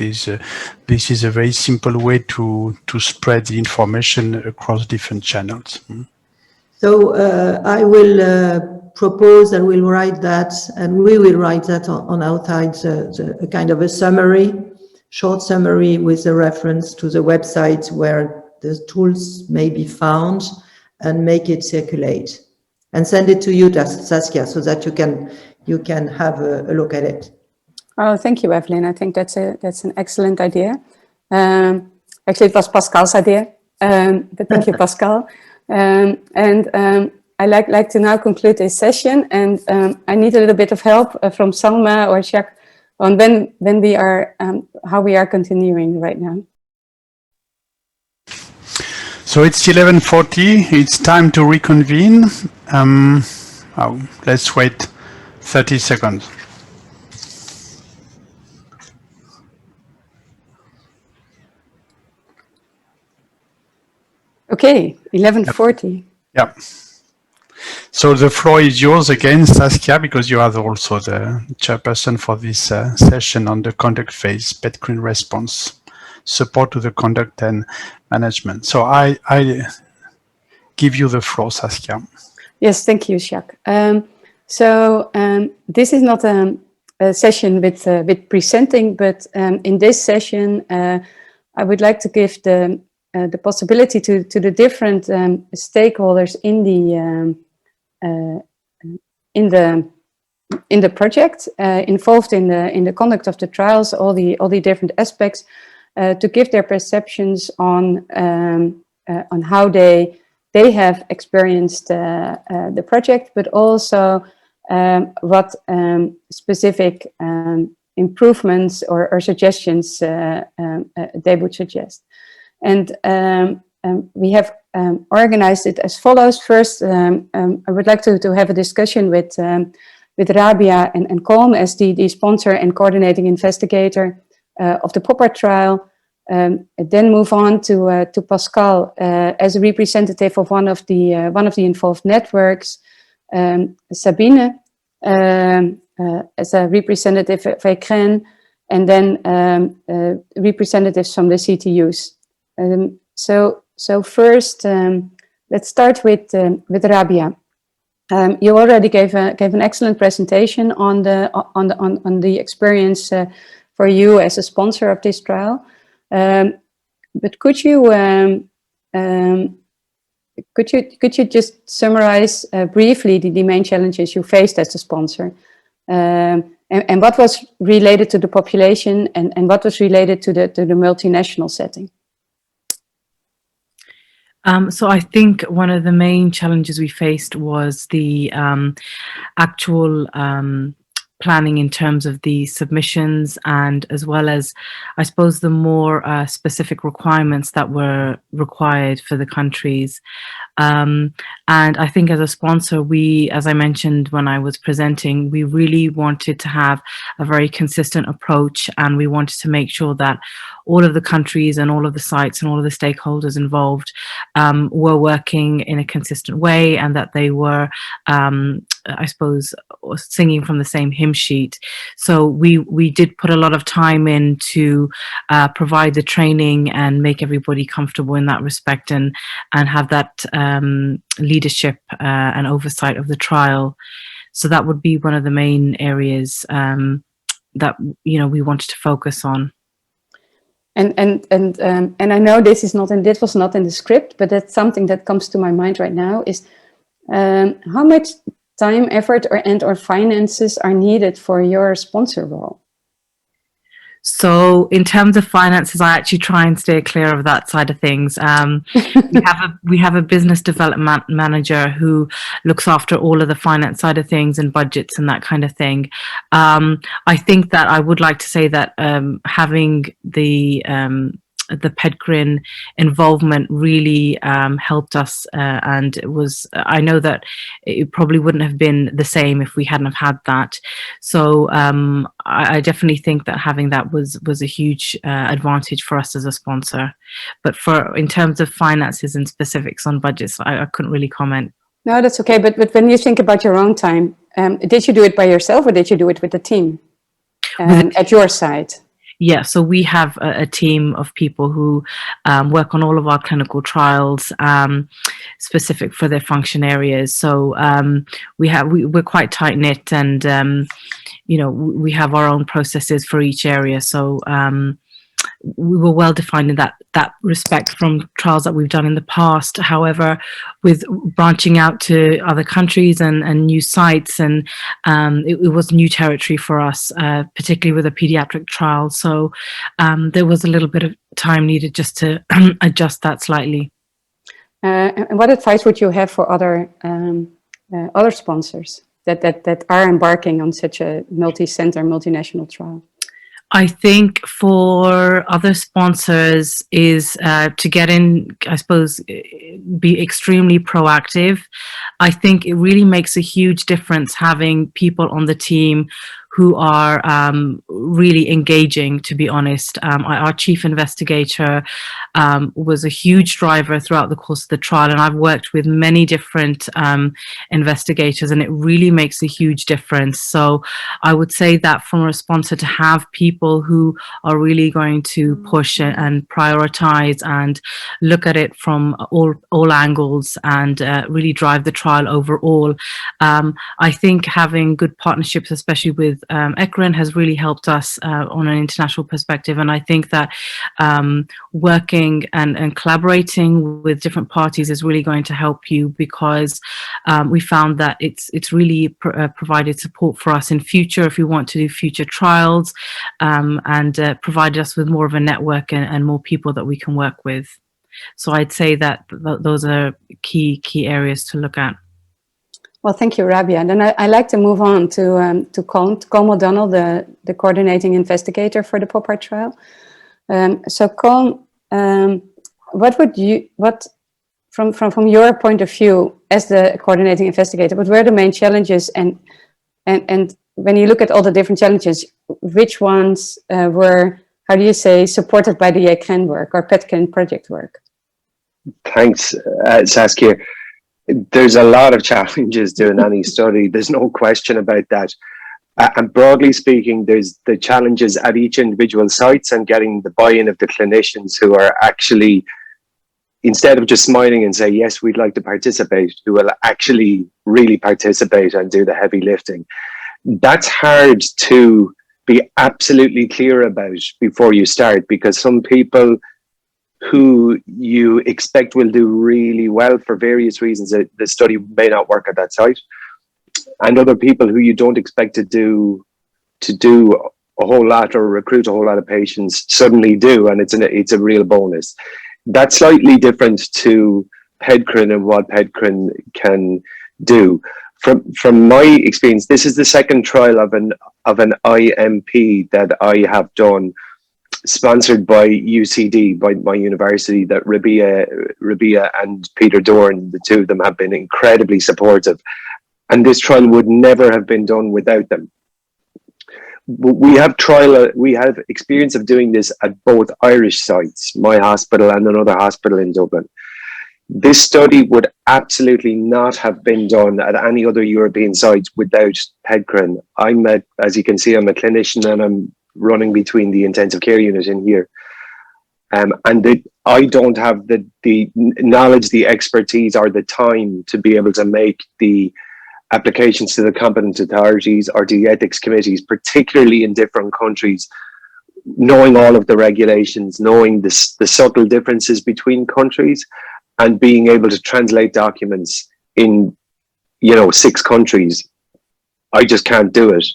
this is a very simple way to spread the information across different channels. So I will propose and we'll write that, and we will write that on our side, a kind of a summary, short summary with a reference to the website where the tools may be found, and make it circulate and send it to you, Saskia, so that you can have a look at it. Oh, thank you, Evelyn. I think that's an excellent idea. Actually, it was Pascal's idea, but thank you, Pascal. I like to now conclude this session, and I need a little bit of help from Salma or Jacques on when we are how we are continuing right now. So it's 11:40. It's time to reconvene. Let's wait 30 seconds. Okay, 11:40. Yeah. So the floor is yours again, Saskia, because you are also the chairperson for this session on the conduct phase, PedCRIN response, support to the conduct and management. So I give you the floor, Saskia. Yes, thank you, Jacques. This is not a session with presenting, but in this session, I would like to give the possibility to the different stakeholders in the project involved in the conduct of the trials, all the different aspects, to give their perceptions on how they have experienced the project, but also what specific improvements or suggestions they would suggest. And we have organized it as follows. First, I would like to have a discussion with Rabia and Colm as the sponsor and coordinating investigator of the POPAR trial. Then move on to Pascal as a representative of one of the involved networks, Sabine as a representative of PedCRIN, and then representatives from the CTUs. So first, let's start with Rabia. You already gave an excellent presentation on the experience for you as a sponsor of this trial. But could you just summarize briefly the main challenges you faced as a sponsor, and what was related to the population and what was related to the multinational setting? So I think one of the main challenges we faced was the actual planning in terms of the submissions, and as well as, I suppose, the more specific requirements that were required for the countries. And I think as a sponsor, we, as I mentioned when I was presenting, we really wanted to have a very consistent approach, and we wanted to make sure that all of the countries and all of the sites and all of the stakeholders involved were working in a consistent way, and that they were, I suppose, singing from the same hymn sheet. So we did put a lot of time in to provide the training and make everybody comfortable in that respect, and have that leadership and oversight of the trial. So that would be one of the main areas that we wanted to focus on. And I know this was not in the script, but that's something that comes to my mind right now, is how much time, effort, or finances are needed for your sponsor role? So in terms of finances, I actually try and stay clear of that side of things. We have a business development manager who looks after all of the finance side of things and budgets and that kind of thing. I think that I would like to say that having the PedCRIN involvement really helped us, and it was, I know that it probably wouldn't have been the same if we hadn't have had that. So I definitely think that having that was a huge advantage for us as a sponsor. But in terms of finances and specifics on budgets, I couldn't really comment. No, that's okay. But when you think about your own time, did you do it by yourself, or did you do it with the team at your site? Yeah, so we have a team of people who work on all of our clinical trials, specific for their function areas. So we're quite tight knit, and we have our own processes for each area. So we were well defined in that respect from trials that we've done in the past. However, with branching out to other countries and new sites, and it was new territory for us, particularly with a pediatric trial. So there was a little bit of time needed just to adjust that slightly. And what advice would you have for other sponsors that are embarking on such a multi-center, multinational trial? I think for other sponsors is to get in, I suppose, be extremely proactive. I think it really makes a huge difference having people on the team who are really engaging, to be honest. Our chief investigator was a huge driver throughout the course of the trial, and I've worked with many different investigators, and it really makes a huge difference. So I would say that from a sponsor, to have people who are really going to push and prioritize and look at it from all angles and really drive the trial overall. I think having good partnerships, especially with PedCRIN, has really helped us on an international perspective. And I think that working and collaborating with different parties is really going to help you, because we found that it's really provided support for us in future if we want to do future trials, and provided us with more of a network and more people that we can work with. So I'd say that those are key areas to look at. Well, thank you, Rabia. And then I'd like to move on to Colm O'Donnell, the coordinating investigator for the POPAR trial. So Colm, from your point of view as the coordinating investigator, what were the main challenges, and when you look at all the different challenges, which ones were, how do you say, supported by the PedCRIN work or PedCRIN project work? Thanks, Saskia. There's a lot of challenges doing any study. There's no question about that. And broadly speaking, there's the challenges at each individual sites and getting the buy-in of the clinicians who are actually, instead of just smiling and say, yes, we'd like to participate, who will actually really participate and do the heavy lifting. That's hard to be absolutely clear about before you start, because some people who you expect will do really well for various reasons, the study may not work at that site, and other people who you don't expect to do a whole lot or recruit a whole lot of patients suddenly do, and it's a real bonus. That's slightly different to PedCRIN and what PedCRIN can do. From my experience, this is the second trial of an IMP that I have done, sponsored by UCD, by my university, that Rabia and Peter Dorn, the two of them, have been incredibly supportive. And this trial would never have been done without them. We have experience of doing this at both Irish sites, my hospital and another hospital in Dublin. This study would absolutely not have been done at any other European site without PedCRIN. As you can see, I'm a clinician and I'm running between the intensive care unit in here. I don't have the knowledge, the expertise, or the time to be able to make the applications to the competent authorities or to the ethics committees, particularly in different countries, knowing all of the regulations, knowing the subtle differences between countries, and being able to translate documents in 6 countries. I just can't do it.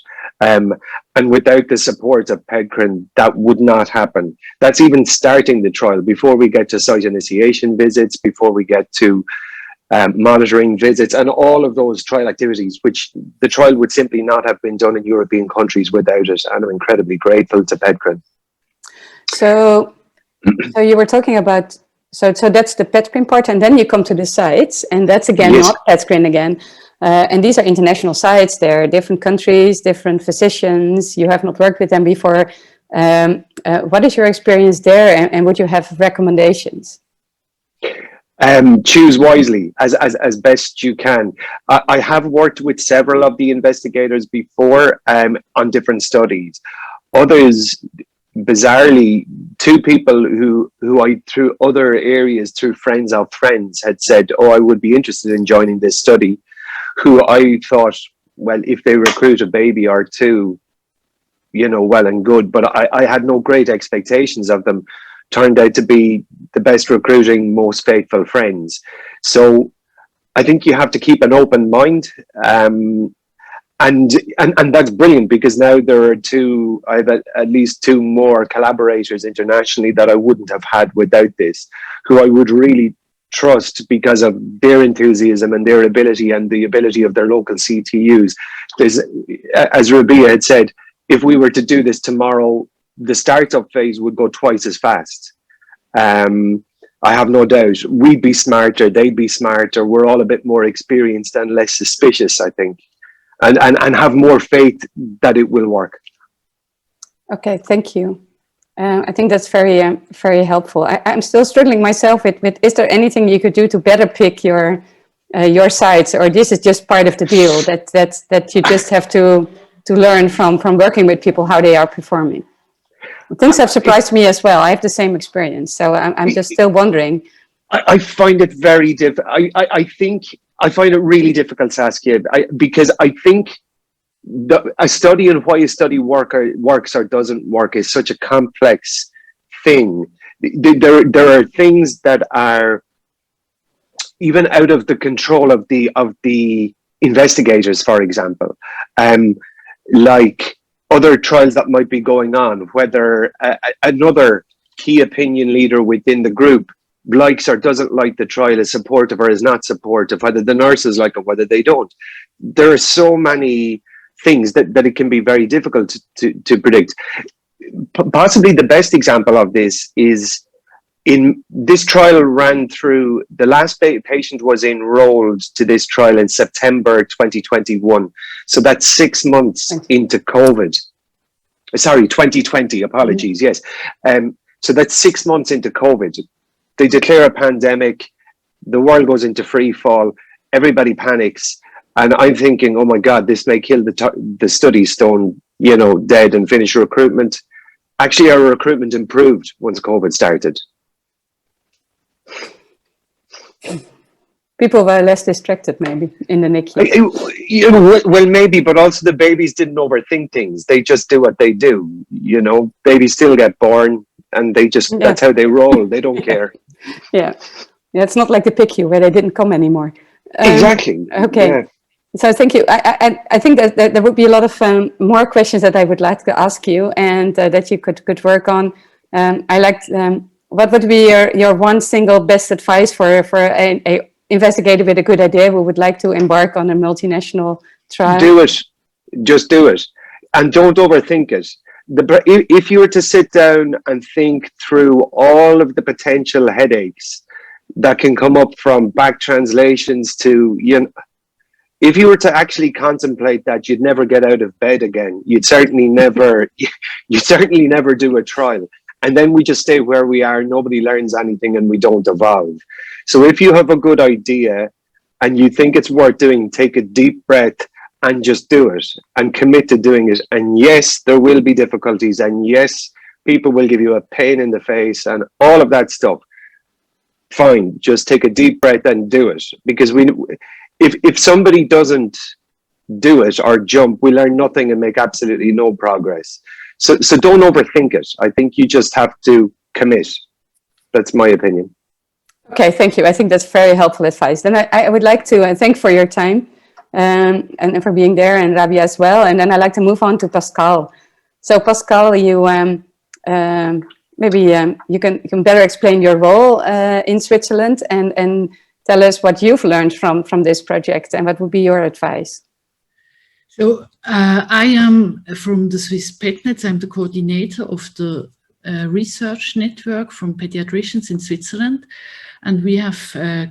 And without the support of PedCRIN, that would not happen. That's even starting the trial, before we get to site initiation visits, before we get to monitoring visits, and all of those trial activities, which the trial would simply not have been done in European countries without it. And I'm incredibly grateful to PedCRIN. So you were talking about, so that's the PedCRIN part, and then you come to the sites, and that's again, yes, not PedCRIN again. And these are international sites. They're different countries, different physicians. You have not worked with them before. What is your experience there, and would you have recommendations? Choose wisely as best you can. I have worked with several of the investigators before on different studies. Others, bizarrely, 2 people who I, through other areas, through friends of friends, had said, oh, I would be interested in joining this study, who I thought, well, if they recruit a baby or 2, well and good, but I had no great expectations of them. Turned out to be the best recruiting, most faithful friends. So I think you have to keep an open mind. And that's brilliant, because now there are I have at least 2 more collaborators internationally that I wouldn't have had without this, who I would really trust because of their enthusiasm and their ability and the ability of their local CTUs. As Rabia had said, if we were to do this tomorrow, the startup phase would go twice as fast. I have no doubt. We'd be smarter, they'd be smarter. We're all a bit more experienced and less suspicious, I think, and have more faith that it will work. Okay, thank you. I think that's very, very helpful. I'm still struggling myself with, is there anything you could do to better pick your sites, or this is just part of the deal that you just have to learn from working with people how they are performing? Things have surprised me as well. I have the same experience, so I'm just still wondering. I find it very difficult. I think I find it really difficult, Saskia, because I think a study and why a study works or doesn't work is such a complex thing. There are things that are even out of the control of the investigators, for example, like other trials that might be going on, whether another key opinion leader within the group likes or doesn't like the trial, is supportive or is not supportive, whether the nurses like it, whether they don't. There are so many things that it can be very difficult to predict. Possibly the best example of this is in this trial ran through, the last patient was enrolled to this trial in September 2021. So that's 6 months into COVID. Sorry, 2020, apologies, yes. So that's 6 months into COVID. They declare a pandemic, the world goes into free fall, everybody panics. And I'm thinking, oh my God, this may kill the study, stone, dead and finish recruitment. Actually, our recruitment improved once COVID started. People were less distracted maybe in the NICU. Well, maybe, but also the babies didn't overthink things. They just do what they do. Babies still get born and they just, that's how they roll. They don't care. Yeah. It's not like the PICU where they didn't come anymore. Exactly. Okay. Yeah. So thank you. I think that there would be a lot of more questions that I would like to ask you and that you could work on. I liked, what would be your one single best advice for a investigator with a good idea who would like to embark on a multinational trial? Do it. Just do it. And don't overthink it. If you were to sit down and think through all of the potential headaches that can come up from back translations to, if you were to actually contemplate that, you'd never get out of bed again. You'd certainly never do a trial. And then we just stay where we are. Nobody learns anything and we don't evolve. So if you have a good idea and you think it's worth doing, take a deep breath and just do it and commit to doing it. And yes, there will be difficulties. And yes, people will give you a pain in the face and all of that stuff. Fine, just take a deep breath and do it. Because if somebody doesn't do it or jump, we learn nothing and make absolutely no progress. So don't overthink it. I think you just have to commit. That's my opinion. Okay, thank you. I think that's very helpful advice. Then I would like to thank for your time and for being there, and Rabia as well. And then I'd like to move on to Pascal. So Pascal, you maybe you can better explain your role in Switzerland and tell us what you've learned from this project and what would be your advice. So I am from the Swiss PedNet. I'm the coordinator of the research network from pediatricians in Switzerland. And we have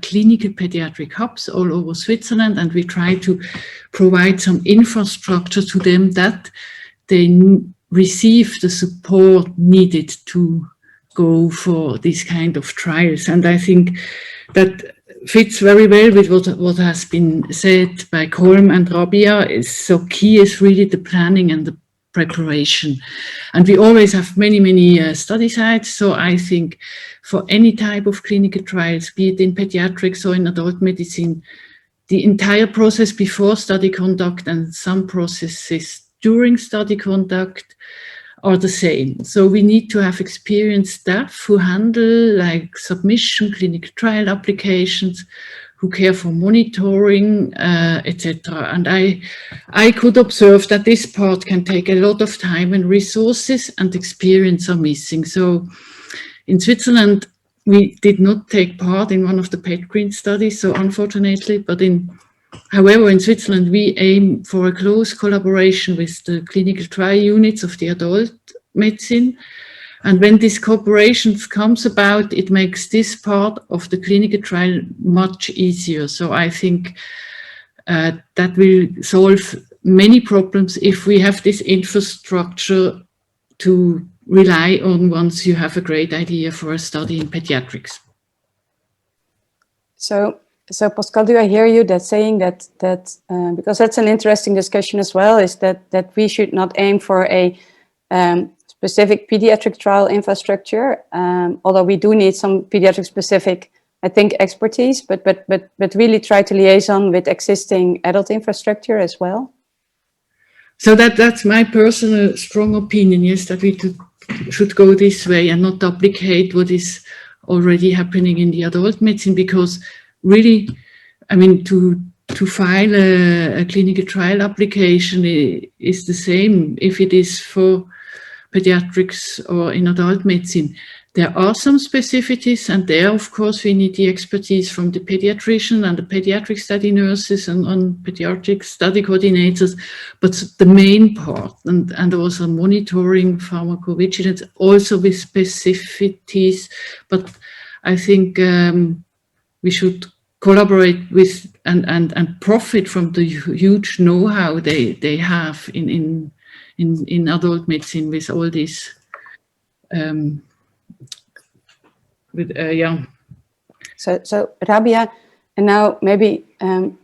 clinical pediatric hubs all over Switzerland, and we try to provide some infrastructure to them that they receive the support needed to go for these kind of trials. And I think that fits very well with what has been said by Colm and Rabia. So key is really the planning and the preparation. And we always have many study sites. So I think for any type of clinical trials, be it in pediatrics or in adult medicine, the entire process before study conduct and some processes during study conduct are the same. So we need to have experienced staff who handle like submission, clinical trial applications, who care for monitoring, etc. And I could observe that this part can take a lot of time and resources, and experience are missing. So in Switzerland, we did not take part in one of the PedCRIN studies, so unfortunately, but however, in Switzerland, we aim for a close collaboration with the clinical trial units of the adult medicine. And when this cooperation comes about, it makes this part of the clinical trial much easier. So I think that will solve many problems if we have this infrastructure to rely on once you have a great idea for a study in pediatrics. So Pascal, do I hear you that saying that because that's an interesting discussion as well, is that we should not aim for a specific pediatric trial infrastructure, although we do need some pediatric specific, I think, expertise, but really try to liaison with existing adult infrastructure as well. So that's my personal strong opinion, yes, that we should go this way and not duplicate what is already happening in the adult medicine, because really, I mean, to file a clinical trial application is the same if it is for pediatrics or in adult medicine. There are some specificities, and there, of course, we need the expertise from the pediatrician and the pediatric study nurses and pediatric study coordinators. But the main part, and also monitoring pharmacovigilance, also with specificities. But I think we should collaborate with and profit from the huge know-how they have in adult medicine with all these. So Rabia, and now maybe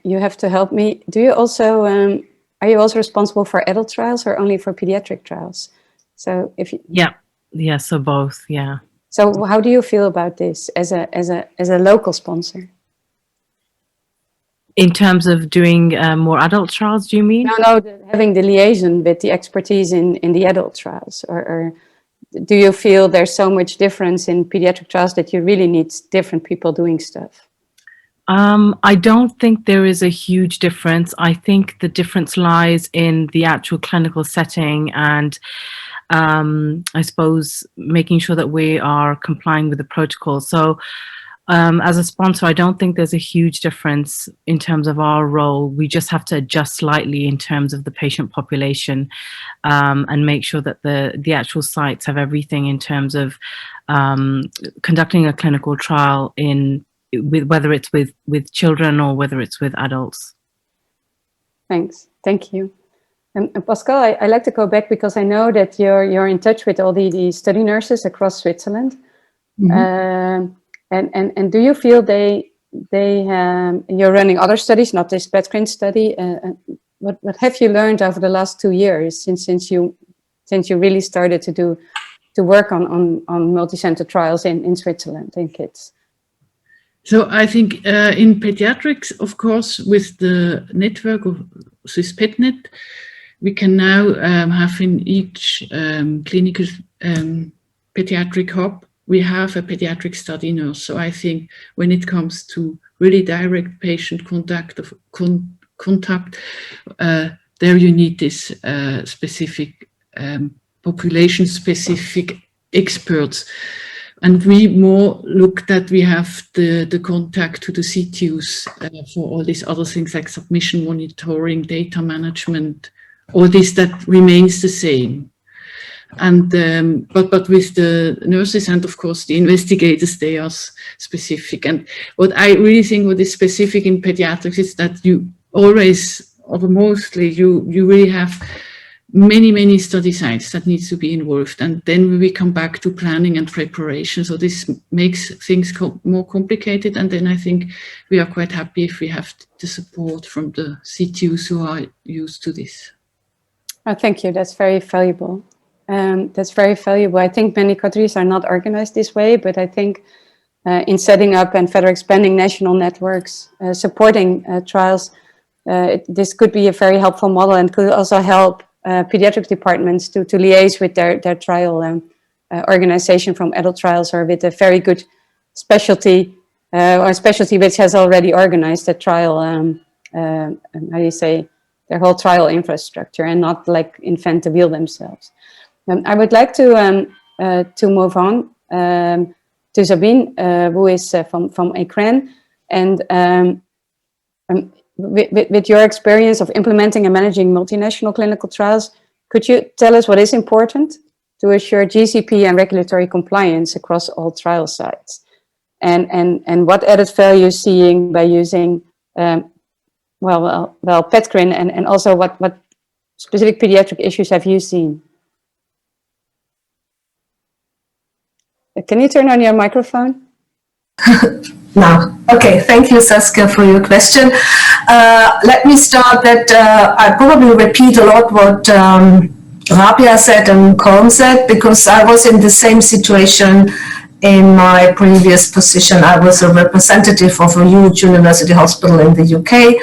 you have to help me. Do you also are you also responsible for adult trials or only for pediatric trials? So if you, yeah, so both, yeah. So how do you feel about this as a local sponsor? In terms of doing more adult trials, do you mean? No, having the liaison with the expertise in the adult trials, or do you feel there's so much difference in pediatric trials that you really need different people doing stuff? I don't think there is a huge difference. I think the difference lies in the actual clinical setting and I suppose making sure that we are complying with the protocol. So as a sponsor, I don't think there's a huge difference in terms of our role. We just have to adjust slightly in terms of the patient population and make sure that the actual sites have everything in terms of conducting a clinical trial whether it's with children or whether it's with adults. Thanks. Thank you. And Pascal, I like to go back because I know that you're in touch with all the study nurses across Switzerland. Mm-hmm. And do you feel you're running other studies, not this PedCRIN study? What have you learned over the last 2 years since you really started to work on multicenter trials in Switzerland in kids? So I think in pediatrics, of course, with the network of Swiss PedNet, we can now have in each clinical pediatric hub, we have a pediatric study nurse. So I think when it comes to really direct patient contact, there you need this specific population-specific experts. And we more look that we have the contact to the CTUs for all these other things like submission monitoring, data management, all this that remains the same. And but with the nurses and of course the investigators, they are specific. And what I really think what is specific in pediatrics is that you always, or mostly, you really have many study sites that needs to be involved, and then we come back to planning and preparation. So this makes things more complicated, and then I think we are quite happy if we have the support from the CTUs who are used to this. Oh, thank you. That's very valuable. That's very valuable. I think many countries are not organized this way, but I think in setting up and further expanding national networks, supporting trials, this could be a very helpful model and could also help pediatric departments to liaise with their trial organization from adult trials or with a very good specialty or specialty which has already organized a trial, how do you say, their whole trial infrastructure and not like invent the wheel themselves. I would like to move on to Sabine, who is from PedCRIN, and with your experience of implementing and managing multinational clinical trials, could you tell us what is important to assure GCP and regulatory compliance across all trial sites? And what added value seeing by using PedCRIN, and also what specific pediatric issues have you seen? Can you turn on your microphone? Now, okay, thank you, Saskia, for your question. Let me start that I probably repeat a lot what Rabia said and Colm said, because I was in the same situation in my previous position. I was a representative of a huge university hospital in the UK,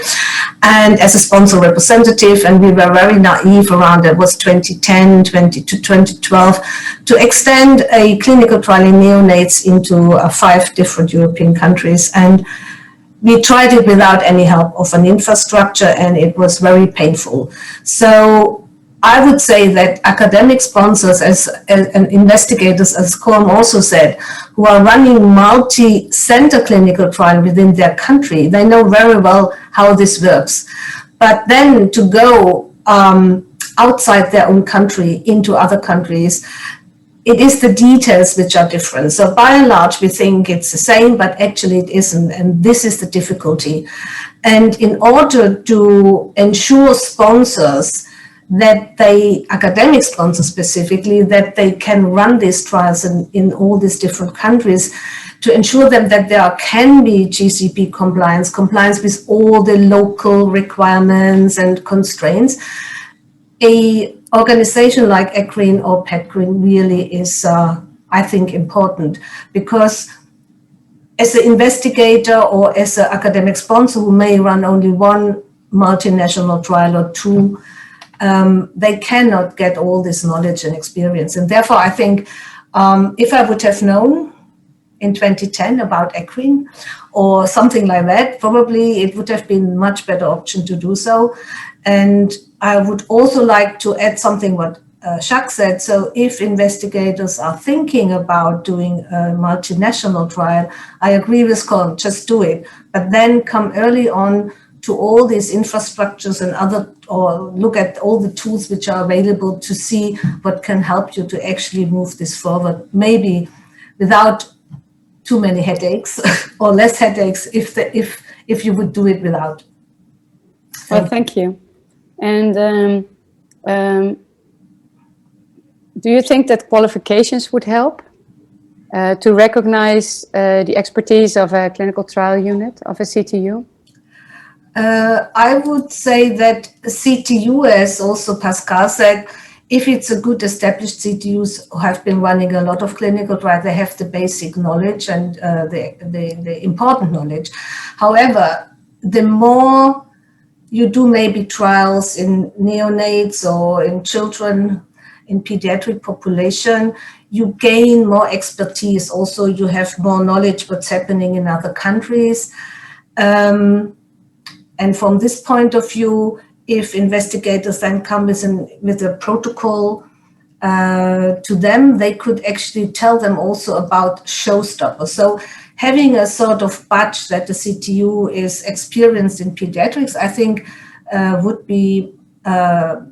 and as a sponsor representative, and we were very naive around, it was 2010, 2012, to extend a clinical trial in neonates into 5 different European countries. And we tried it without any help of an infrastructure, and it was very painful. So I would say that academic sponsors and investigators, as Colm also said, who are running multi-center clinical trial within their country, they know very well how this works. But then to go outside their own country into other countries, it is the details which are different. So by and large, we think it's the same, but actually it isn't. And this is the difficulty. And in order to ensure sponsors that they, academic sponsors specifically, that they can run these trials in all these different countries, to ensure them that there can be GCP compliance with all the local requirements and constraints, a organization like PedCRIN or PedCRIN really is, I think, important, because as an investigator or as an academic sponsor who may run only one multinational trial or 2, they cannot get all this knowledge and experience. And therefore, I think if I would have known in 2010 about PedCRIN or something like that, probably it would have been a much better option to do so. And I would also like to add something what Jacques said. So if investigators are thinking about doing a multinational trial, I agree with Colm, just do it. But then come early on to all these infrastructures and other, or look at all the tools which are available to see what can help you to actually move this forward, maybe without too many headaches or less headaches if you would do it without. Well, thank you. And do you think that qualifications would help to recognize the expertise of a clinical trial unit, of a CTU? I would say that CTU, as also Pascal said, if it's a good established CTUs who have been running a lot of clinical trials, they have the basic knowledge and the important knowledge. However, the more you do maybe trials in neonates or in children, in pediatric population, you gain more expertise. Also, you have more knowledge what's happening in other countries. And from this point of view, if investigators then come with a protocol to them, they could actually tell them also about showstoppers. So having a sort of badge that the CTU is experienced in pediatrics, I think would be a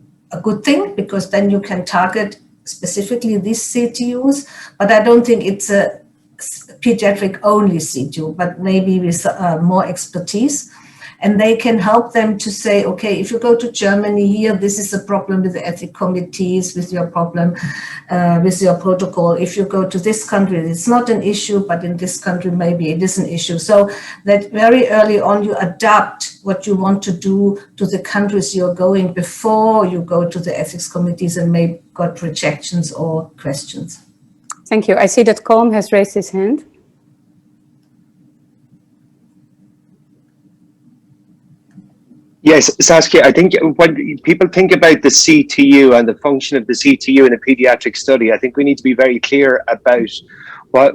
good thing, because then you can target specifically these CTUs. But I don't think it's a pediatric only CTU, but maybe with more expertise. And they can help them to say, okay, if you go to Germany here, this is a problem with the ethic committees, with your problem, with your protocol. If you go to this country, it's not an issue, but in this country, maybe it is an issue. So that very early on, you adapt what you want to do to the countries you're going before you go to the ethics committees and may got rejections or questions. Thank you. I see that Colm has raised his hand. Yes, Saskia, I think when people think about the CTU and the function of the CTU in a pediatric study, I think we need to be very clear about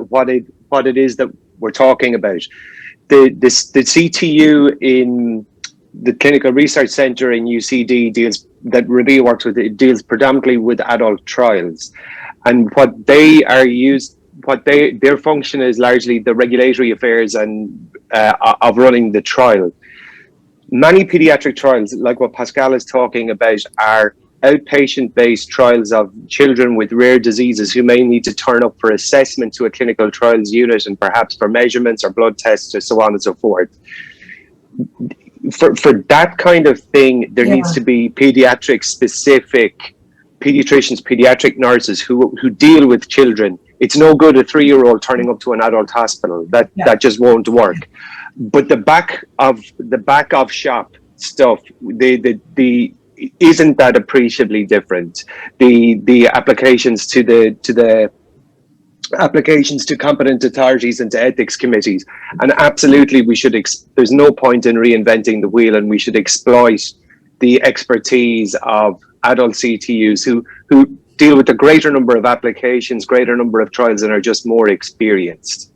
what it is that we're talking about. The CTU in the Clinical Research Centre in UCD that Rabia works with, it deals predominantly with adult trials. And what they are used, their function is largely the regulatory affairs and of running the trial. Many pediatric trials, like what Pascal is talking about, are outpatient-based trials of children with rare diseases who may need to turn up for assessment to a clinical trials unit and perhaps for measurements or blood tests or so on and so forth. For that kind of thing, there needs to be pediatric-specific pediatricians, pediatric nurses who deal with children. It's no good a 3-year-old turning up to an adult hospital. That just won't work. But the back of shop stuff, the isn't that appreciably different. The applications to the applications to competent authorities and to ethics committees, and absolutely we should. There's no point in reinventing the wheel, and we should exploit the expertise of adult CTUs who deal with a greater number of applications, greater number of trials, and are just more experienced.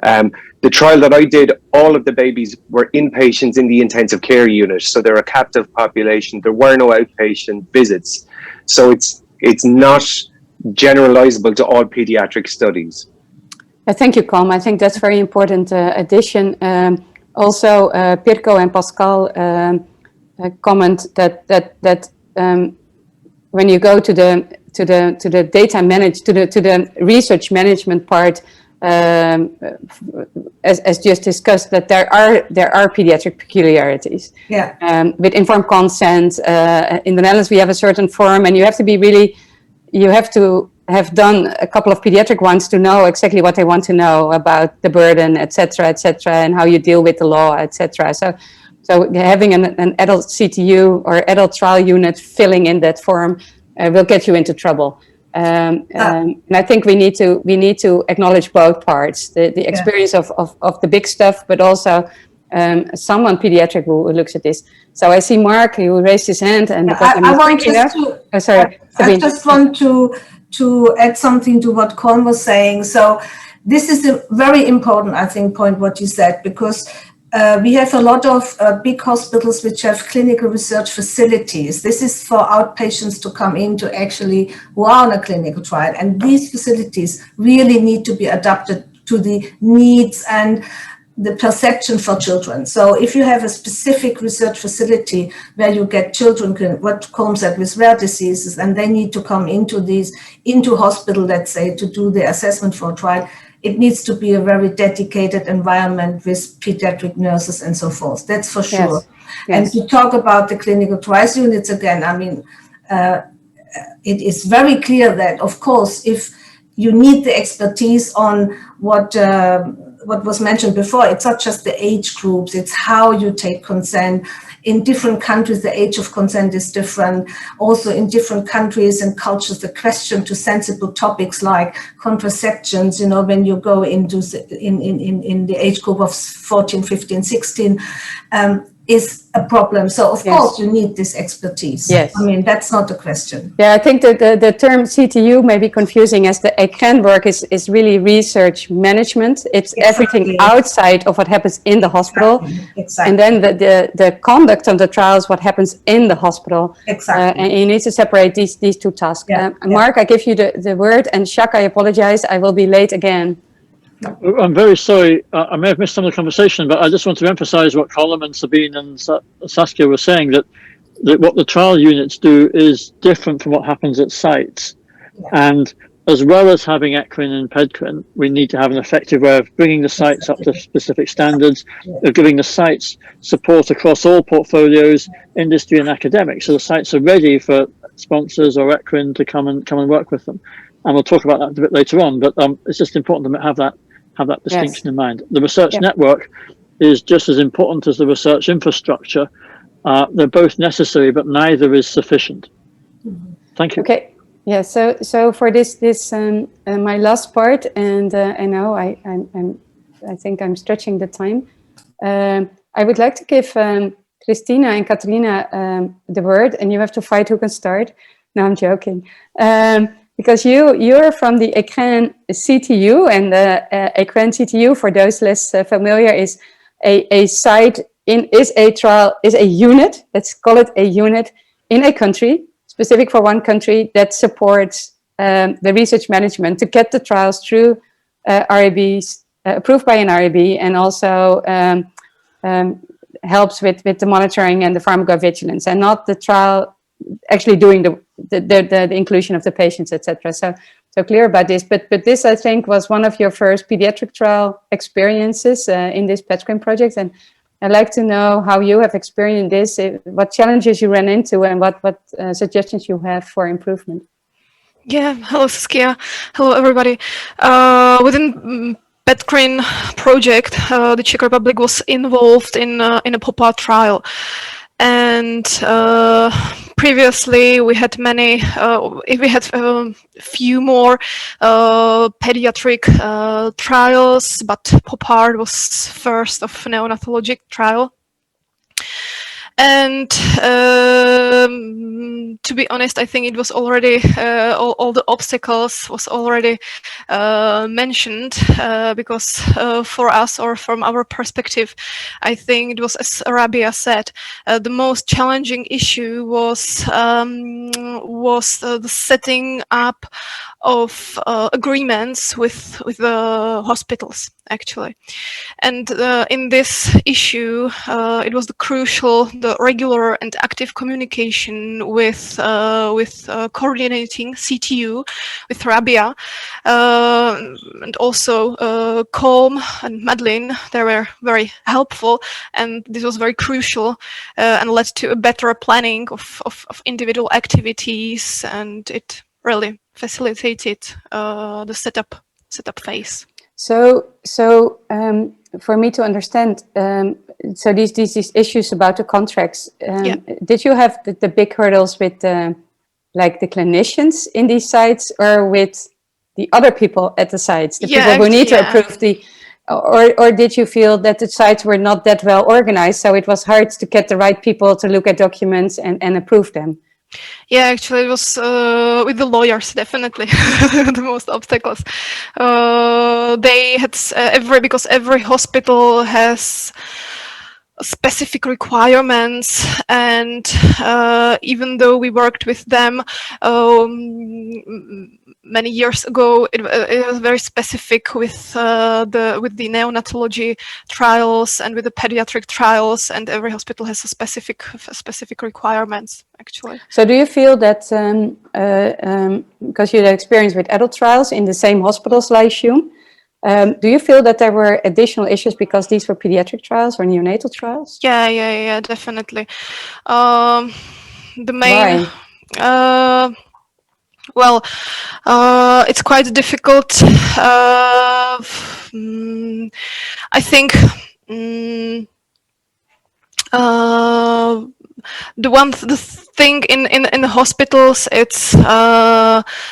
The trial that I did, all of the babies were inpatients in the intensive care unit, so they're a captive population. There were no outpatient visits, so it's not generalizable to all pediatric studies. Thank you, Colm. I think that's very important addition. Also, Pirko and Pascal comment that when you go to the data to the research management part, as just discussed, that there are pediatric peculiarities. With informed consent, in the Netherlands we have a certain form, and you have to have done a couple of pediatric ones to know exactly what they want to know about the burden, etc., and how you deal with the law, etc. So having an adult CTU or adult trial unit filling in that form will get you into trouble. And I think we need to acknowledge both parts, the experience of the big stuff, but also someone pediatric who looks at this. So I see Mark, who raised his hand, and I just want to add something to what Colm was saying. So this is a very important, I think, point what you said, because we have a lot of big hospitals which have clinical research facilities. This is for outpatients to come in to actually who are on a clinical trial. And these facilities really need to be adapted to the needs and the perception for children. So if you have a specific research facility where you get children, what Colm said, with rare diseases, and they need to come into hospital, let's say, to do the assessment for a trial, it needs to be a very dedicated environment with pediatric nurses and so forth. That's for sure. And to talk about the clinical trials units again, I mean, it is very clear that, of course, if you need the expertise on what was mentioned before, it's not just the age groups, it's how you take consent. In different countries, the age of consent is different. Also in different countries and cultures, the question to sensible topics like contraceptions, you know, when you go into in the age group of 14, 15, 16, is a problem. So of course you need this expertise. I mean, that's not a question. I think that the term CTU may be confusing, as the PedCRIN work is really research management. It's everything outside of what happens in the hospital. And then the conduct of the trials, what happens in the hospital. And you need to separate these two tasks. Mark, I give you the word, and Jacques, I apologize, I will be late again. I'm very sorry, I may have missed some of the conversation, but I just want to emphasize what Colm and Sabine and Saskia were saying, that what the trial units do is different from what happens at sites. And as well as having ECRIN and PedCRIN, we need to have an effective way of bringing the sites up to specific standards, of giving the sites support across all portfolios, industry and academic, so the sites are ready for sponsors or ECRIN to come and work with them. And we'll talk about that a bit later on, but it's just important to have that distinction in mind. The research network is just as important as the research infrastructure. They're both necessary, but neither is sufficient. Thank you. Okay. Yeah. So for this my last part, and I know I think I'm stretching the time. I would like to give Christina and Katrina the word, and you have to fight who can start. No, I'm joking. Because you're from the PedCRIN CTU, and the PedCRIN CTU, for those less familiar, is a site is a unit. Let's call it a unit in a country, specific for one country, that supports the research management to get the trials through RABs, approved by an RAB, and also helps with the monitoring and the pharmacovigilance, and not the trial actually doing the inclusion of the patients, etc. So clear about this. But this, I think, was one of your first pediatric trial experiences in this PedCRIN project, and I'd like to know how you have experienced this, what challenges you ran into, and what suggestions you have for improvement. Yeah, hello Saskia, hello everybody. Within PedCRIN project, the Czech Republic was involved in a POPA trial, and previously we had a few more pediatric trials, but POPA was first of neonatologic trial. And to be honest, I think it was already all the obstacles was already mentioned, because for us, or from our perspective, I think it was, as Rabia said, the most challenging issue was the setting up of agreements with the hospitals, actually. And in this issue, it was the regular and active communication with coordinating CTU, with Rabia, and also Colm and Madeline. They were very helpful, and this was very crucial, and led to a better planning of individual activities, and it really facilitated the setup phase. So for me to understand, so these issues about the contracts, Yeah. did you have the big hurdles with like the clinicians in these sites, or with the other people at the sites, the people who need to approve or did you feel that the sites were not that well organized, so it was hard to get the right people to look at documents and approve them? Yeah, actually, it was with the lawyers, definitely the most obstacles. They had because every hospital has specific requirements, and even though we worked with them many years ago, it was very specific with the neonatology trials and with the pediatric trials, and every hospital has a specific requirements, actually. So do you feel that because you had experience with adult trials in the same hospitals, I assume, do you feel that there were additional issues because these were pediatric trials or neonatal trials? Yeah, definitely. The main. Why? Well, it's quite difficult. I think the thing in the hospitals, it's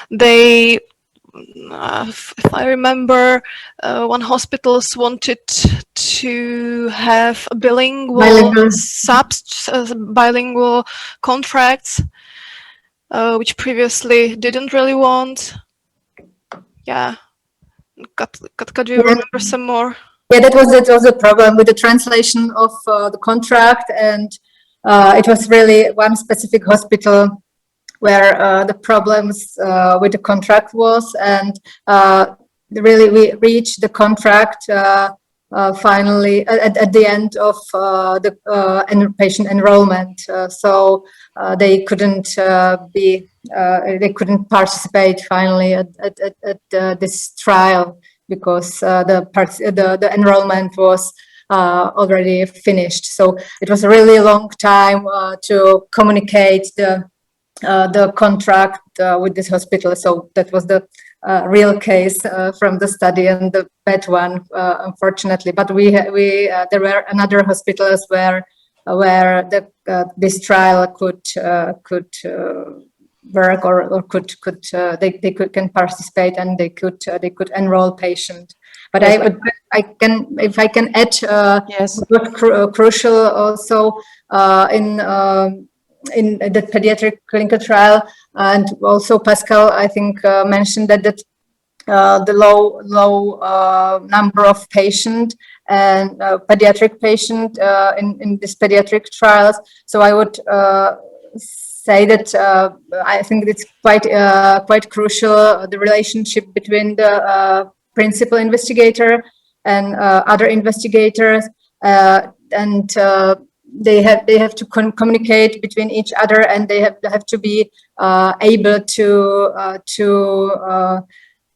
they. If I remember, one hospitals wanted to have a bilingual contracts, which previously didn't really want. Yeah, Katka, do you remember some more? Yeah, that was a problem with the translation of the contract, and it was really one specific hospital where the problems with the contract was, and really we reached the contract finally at the end of the patient enrollment. So they couldn't participate finally at this trial, because the enrollment was already finished. So it was a really long time to communicate the contract with this hospital. So that was the real case from the study, and the bad one, unfortunately. But there were another hospitals where this trial could work, or they can participate, and they could enroll patient. But yes, if I can add, yes, crucial also in the pediatric clinical trial, and also Pascal, I think, mentioned that the low number of patient and pediatric patient in this pediatric trials. So I would say that I think it's quite crucial, the relationship between the principal investigator and other investigators, and they have to communicate between each other, and they have to be able to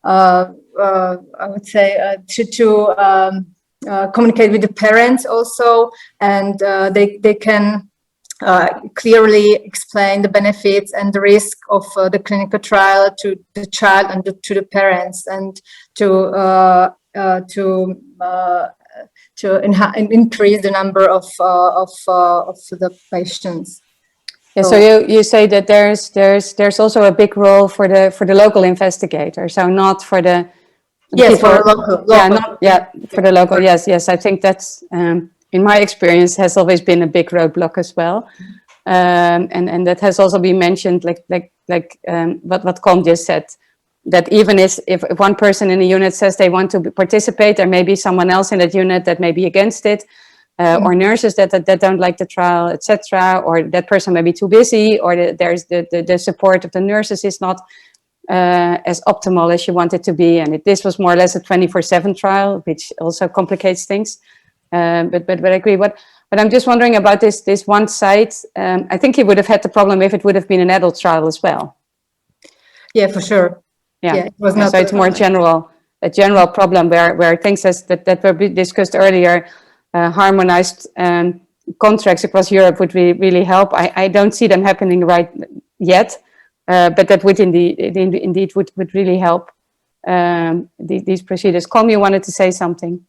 I would say communicate with the parents also, and they can clearly explain the benefits and the risk of the clinical trial to the child and to the parents, and to increase the number of the patients. Yeah, so you say that there's also a big role for the local investigator, so not for the yes, people, for local. For the local. Yes. I think that's in my experience has always been a big roadblock as well, and that has also been mentioned, like what Com just said, that even if one person in a unit says they want to participate, there may be someone else in that unit that may be against it. Or nurses that don't like the trial, etc., or that person may be too busy, or there's the support of the nurses is not as optimal as you want it to be, and this was more or less a 24/7 trial, which also complicates things. But I agree. But I'm just wondering about this one site. I think you would have had the problem if it would have been an adult trial as well. Yeah, for sure. Yeah, it was not so it's more a general problem where things that were discussed earlier. Harmonized contracts across Europe would really help. I don't see them happening right yet, but that would indeed would really help these procedures. Com, you wanted to say something?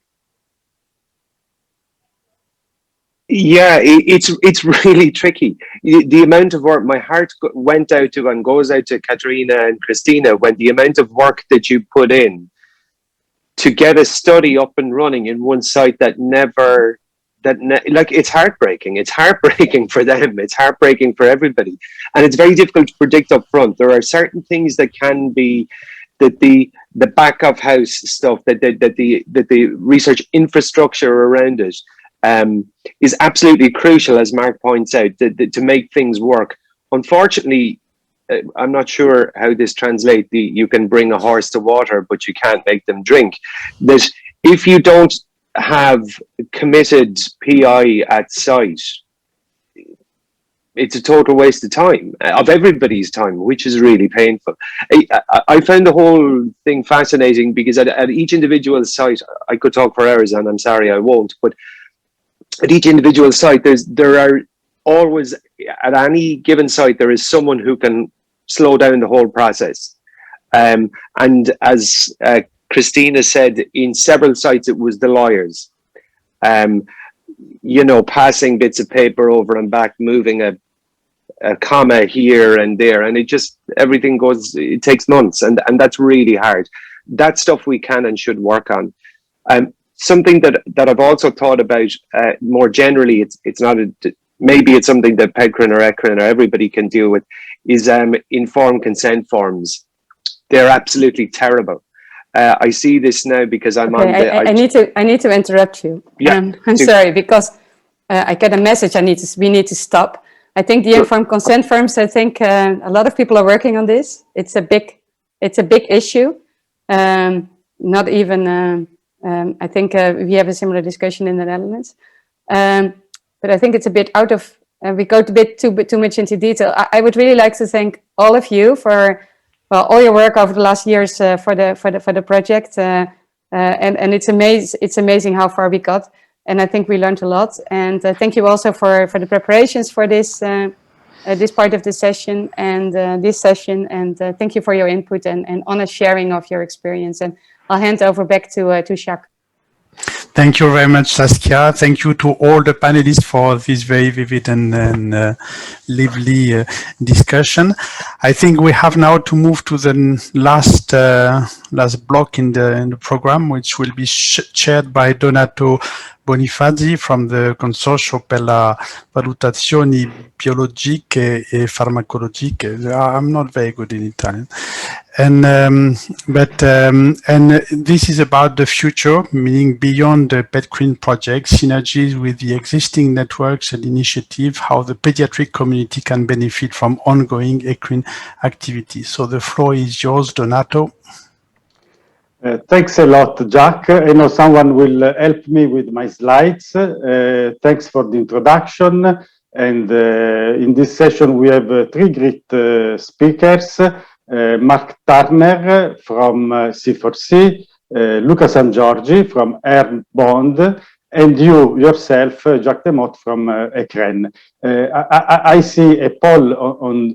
Yeah, it's really tricky. The amount of work, my heart went out to and goes out to Katerina and Christina when the amount of work that you put in to get a study up and running in one site like it's heartbreaking. It's heartbreaking for them. It's heartbreaking for everybody, and it's very difficult to predict up front. There are certain things that can be that the back of house stuff that the research infrastructure around it is absolutely crucial, as Mark points out, to make things work. Unfortunately, I'm not sure how this translates. You can bring a horse to water, but you can't make them drink. That if you don't have committed PI at site, it's a total waste of time, of everybody's time, which is really painful. I found the whole thing fascinating because at each individual site, I could talk for hours, and I'm sorry I won't, but at each individual site, there are always, at any given site, there is someone who can slow down the whole process. And as Christina said, in several sites, it was the lawyers, passing bits of paper over and back, moving a comma here and there, and it takes months, and that's really hard. That stuff we can and should work on. Something that I've also thought about more generally, it's not maybe it's something that PedCRIN or ECRIN or everybody can deal with, is informed consent forms. They're absolutely terrible. I see this now because I'm on the... I need to interrupt you. Yeah, I'm sorry, because I get a message. We need to stop. I think the informed consent forms, I think a lot of people are working on this. It's a big issue. Not even... I think we have a similar discussion in the Netherlands, but I think it's a bit out of. We go a bit too much into detail. I would really like to thank all of you for all your work over the last years for the project, and it's amazing how far we got, and I think we learned a lot. And thank you also for the preparations for this this part of the session and this session, and thank you for your input and honest sharing of your experience. And I'll hand over back to Jacques. Thank you very much, Saskia. Thank you to all the panelists for this very vivid and lively discussion. I think we have now to move to the last block in the program, which will be chaired by Donato Bonifazzi from the Consortium per la Valutazioni Biologiche e Farmacologiche. I'm not very good in Italian. And this is about the future, meaning beyond the PedCRIN project, synergies with the existing networks and initiative, how the pediatric community can benefit from ongoing ECRIN activities. So the floor is yours, Donato. Thanks a lot, Jack. I know someone will help me with my slides. Thanks for the introduction. And in this session, we have three great speakers. Mark Turner from C4C, Luca San Giorgi from Ernst Bond, and you yourself, Jacques Demotte from PedCRIN. I see a poll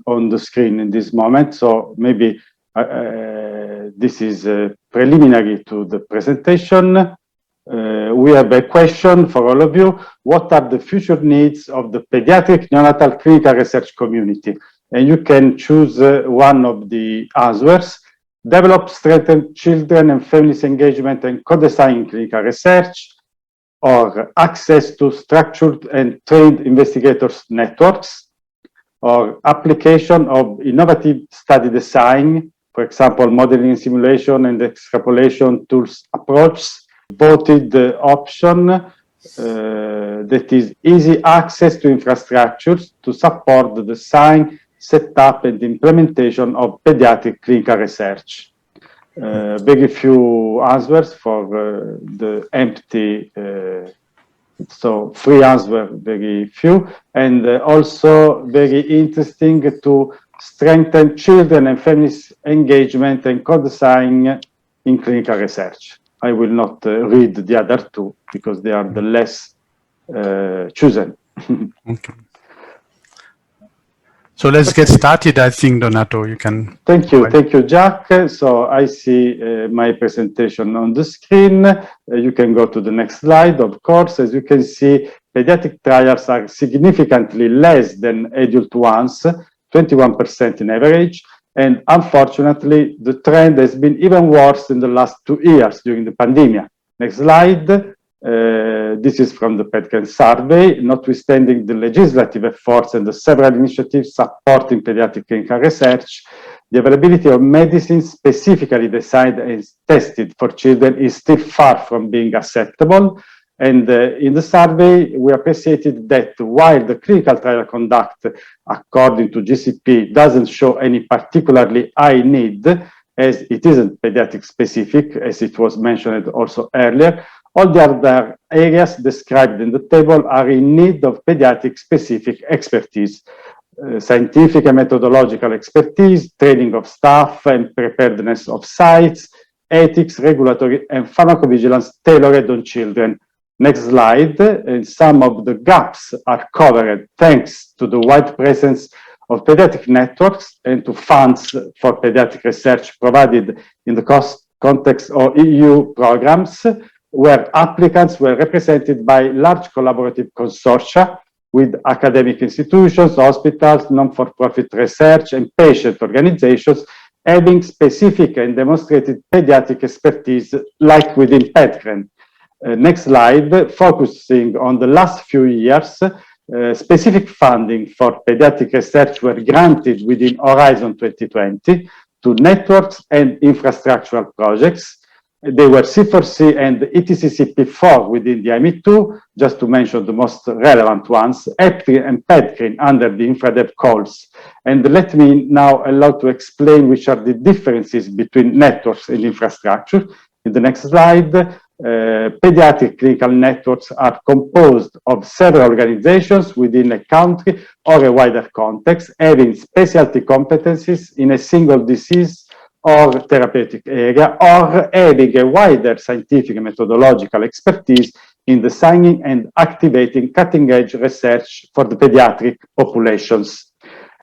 on the screen in this moment, so maybe this is preliminary to the presentation. We have a question for all of you. What are the future needs of the pediatric neonatal clinical research community? And you can choose one of the answers. Develop, strengthen children and families engagement and co-design clinical research, or access to structured and trained investigators networks, or application of innovative study design, for example, modeling and simulation and extrapolation tools approach. Voted option that is easy access to infrastructures to support the design, setup and implementation of pediatric clinical research. Very few answers for the empty, so free answer, very few, and also very interesting to strengthen children and families engagement and co-design in clinical research. I will not read the other two because they are the less chosen. Okay. So let's get started. I think, Donato, you can. Thank you, Jack. So I see my presentation on the screen. You can go to the next slide, of course. As you can see, pediatric trials are significantly less than adult ones, 21% in average. And unfortunately, the trend has been even worse in the last 2 years during the pandemic. Next slide. This is from the PedCRIN survey. Notwithstanding the legislative efforts and the several initiatives supporting pediatric clinical research, the availability of medicines specifically designed and tested for children is still far from being acceptable. And in the survey, we appreciated that while the clinical trial conduct, according to GCP, doesn't show any particularly high need, as it isn't pediatric specific, as it was mentioned also earlier, all the other areas described in the table are in need of pediatric specific expertise, scientific and methodological expertise, training of staff and preparedness of sites, ethics, regulatory and pharmacovigilance tailored on children. Next slide. And some of the gaps are covered thanks to the wide presence of pediatric networks and to funds for pediatric research provided in the context of EU programs, where applicants were represented by large collaborative consortia with academic institutions, hospitals, non-for-profit research and patient organizations having specific and demonstrated pediatric expertise like within PedCRIN. Next slide, focusing on the last few years, specific funding for pediatric research were granted within Horizon 2020 to networks and infrastructural projects. They were C4C and ETCCP4 within the IME2, just to mention the most relevant ones, EPCRIN and PedCRIN under the InfraDev calls. And let me now allow to explain which are the differences between networks and infrastructure. In the next slide, pediatric clinical networks are composed of several organizations within a country or a wider context, having specialty competencies in a single disease or therapeutic area, or having a wider scientific and methodological expertise in designing and activating cutting-edge research for the pediatric populations.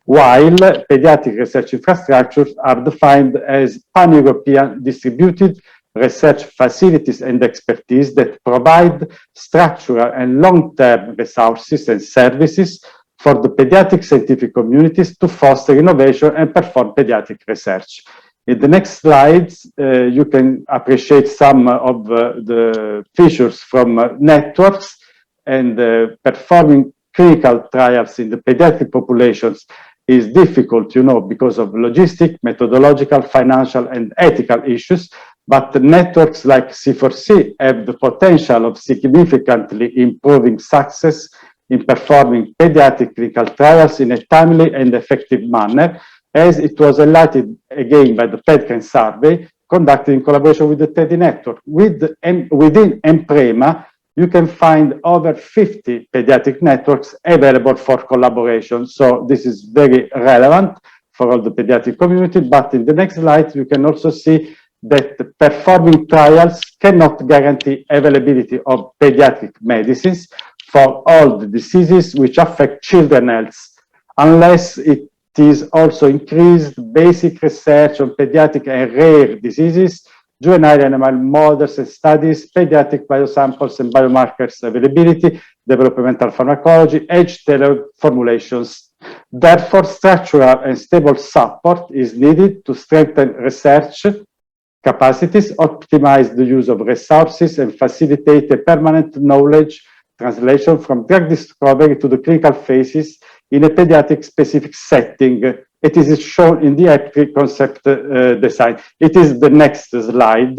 While pediatric research infrastructures are defined as pan-European distributed research facilities and expertise that provide structural and long-term resources and services for the pediatric scientific communities to foster innovation and perform pediatric research. In the next slides, you can appreciate some of the features from networks, and performing clinical trials in the pediatric populations is difficult, you know, because of logistic, methodological, financial, and ethical issues. But the networks like C4C have the potential of significantly improving success in performing pediatric clinical trials in a timely and effective manner, as it was highlighted again by the PedCRIN survey, conducted in collaboration with the TEDI network. Within EMPREMA, you can find over 50 pediatric networks available for collaboration. So this is very relevant for all the pediatric community. But in the next slide, you can also see that performing trials cannot guarantee availability of pediatric medicines for all the diseases which affect children's health, unless it is also increased basic research on pediatric and rare diseases, juvenile animal models and studies, pediatric biosamples and biomarkers availability, developmental pharmacology, age-tailored formulations. Therefore, structural and stable support is needed to strengthen research capacities, optimize the use of resources, and facilitate a permanent knowledge translation from drug discovery to the clinical phases in a pediatric specific setting. It is shown in the EPCRI concept design. It is the next slide,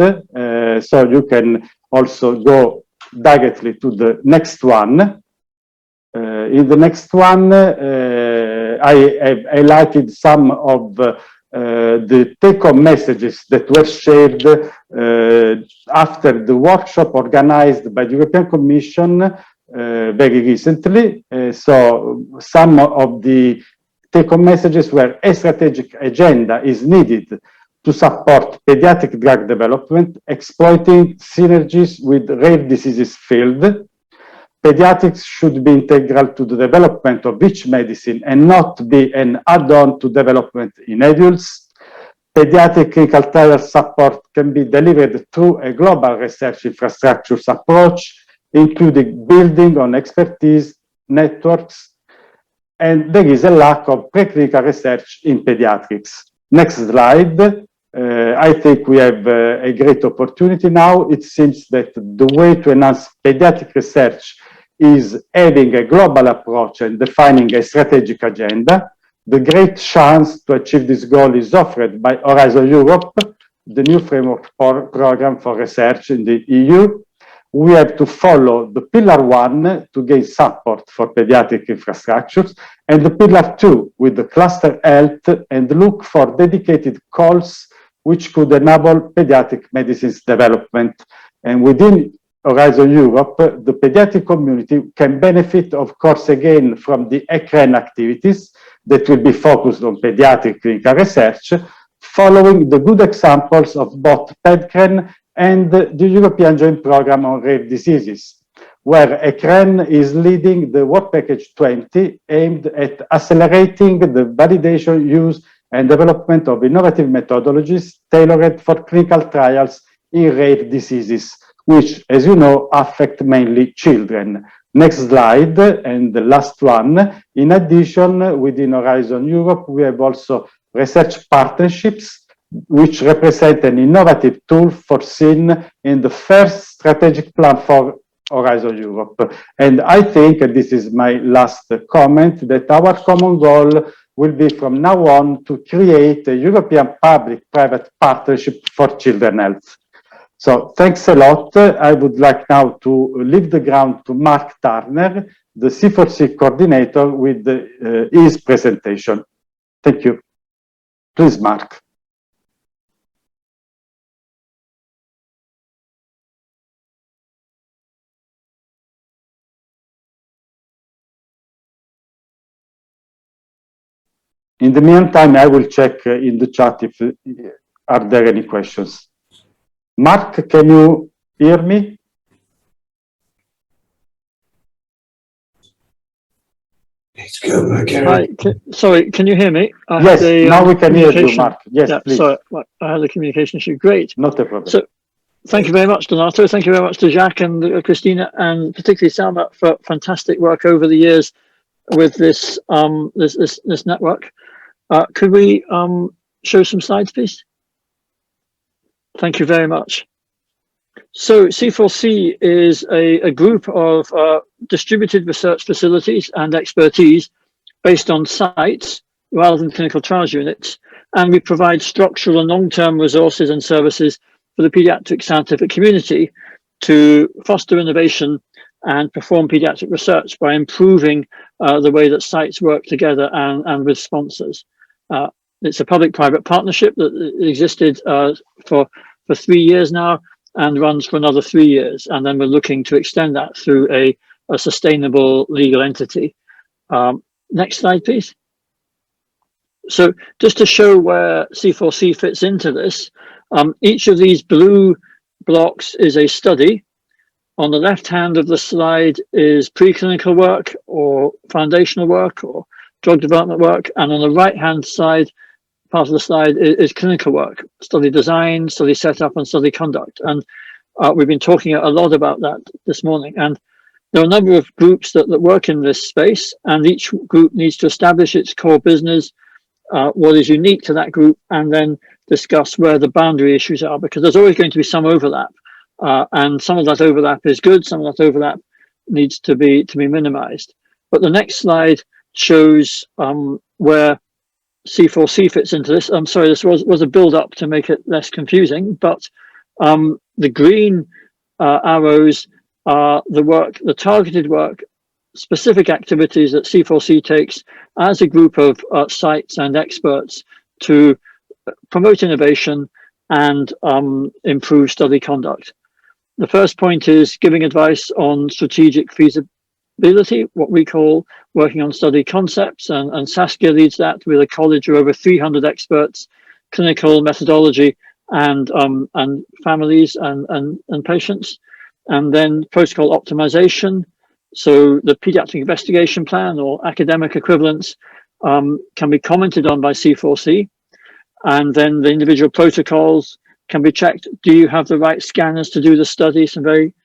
so you can also go directly to the next one. In the next one, I have highlighted some of the take-home messages that were shared after the workshop organized by the European Commission very recently. So some of the take-home messages were a strategic agenda is needed to support pediatric drug development, exploiting synergies with rare diseases field. Pediatrics should be integral to the development of each medicine and not be an add-on to development in adults. Pediatric clinical trial support can be delivered through a global research infrastructures approach, including building on expertise networks, and there is a lack of preclinical research in pediatrics. Next slide. I think we have a great opportunity now. It seems that the way to enhance pediatric research is having a global approach and defining a strategic agenda. The great chance to achieve this goal is offered by Horizon Europe, the new framework program for research in the EU. We have to follow the pillar 1 to gain support for pediatric infrastructures, and the pillar 2 with the cluster health, and look for dedicated calls which could enable pediatric medicines development. And within Horizon Europe, the pediatric community can benefit, of course, again, from the ECRN activities that will be focused on pediatric clinical research, following the good examples of both PedCRIN and the European Joint Programme on Rare Diseases, where ECRN is leading the Work Package 20, aimed at accelerating the validation, use, and development of innovative methodologies tailored for clinical trials in rare diseases, which, as you know, affect mainly children. Next slide, and the last one. In addition, within Horizon Europe, we have also research partnerships, which represent an innovative tool foreseen in the first strategic plan for Horizon Europe. And I think, and this is my last comment, that our common goal will be from now on to create a European public-private partnership for children's health. So thanks a lot. I would like now to leave the ground to Mark Turner, the C4C coordinator, with his presentation. Thank you. Please, Mark. In the meantime, I will check in the chat if are there any questions. Mark, can you hear me? Sorry, can you hear me? Yes, now we can hear you, Mark. Yes, yeah, please. Sorry, I had a communication issue. Great. Not a problem. So, thank you very much, Donato. Thank you very much to Jacques and Christina, and particularly Salma, for fantastic work over the years with this this network. Could we show some slides, please? Thank you very much. So C4C is a group of distributed research facilities and expertise based on sites rather than clinical trials units, and we provide structural and long-term resources and services for the pediatric scientific community to foster innovation and perform pediatric research by improving the way that sites work together and with sponsors. It's a public-private partnership that existed for 3 years now and runs for another 3 years. And then we're looking to extend that through a sustainable legal entity. Next slide, please. So just to show where C4C fits into this, each of these blue blocks is a study. On the left hand of the slide is preclinical work or foundational work or drug development work. And on the right hand side, part of the slide is clinical work, study design, study setup, and study conduct. And we've been talking a lot about that this morning. And there are a number of groups that work in this space, and each group needs to establish its core business, what is unique to that group, and then discuss where the boundary issues are, because there's always going to be some overlap. And some of that overlap is good, some of that overlap needs to be minimized. But the next slide shows where C4C fits into this. I'm sorry, this was a build-up to make it less confusing, but the green arrows are the work, the targeted work, specific activities that C4C takes as a group of sites and experts to promote innovation and improve study conduct. The first point is giving advice on strategic feasibility, what we call working on study concepts, and Saskia leads that with a college of over 300 experts, clinical methodology, and families and patients. And then protocol optimization. So the pediatric investigation plan or academic equivalents can be commented on by C4C. And then the individual protocols can be checked. Do you have the right scanners to do the study? Some very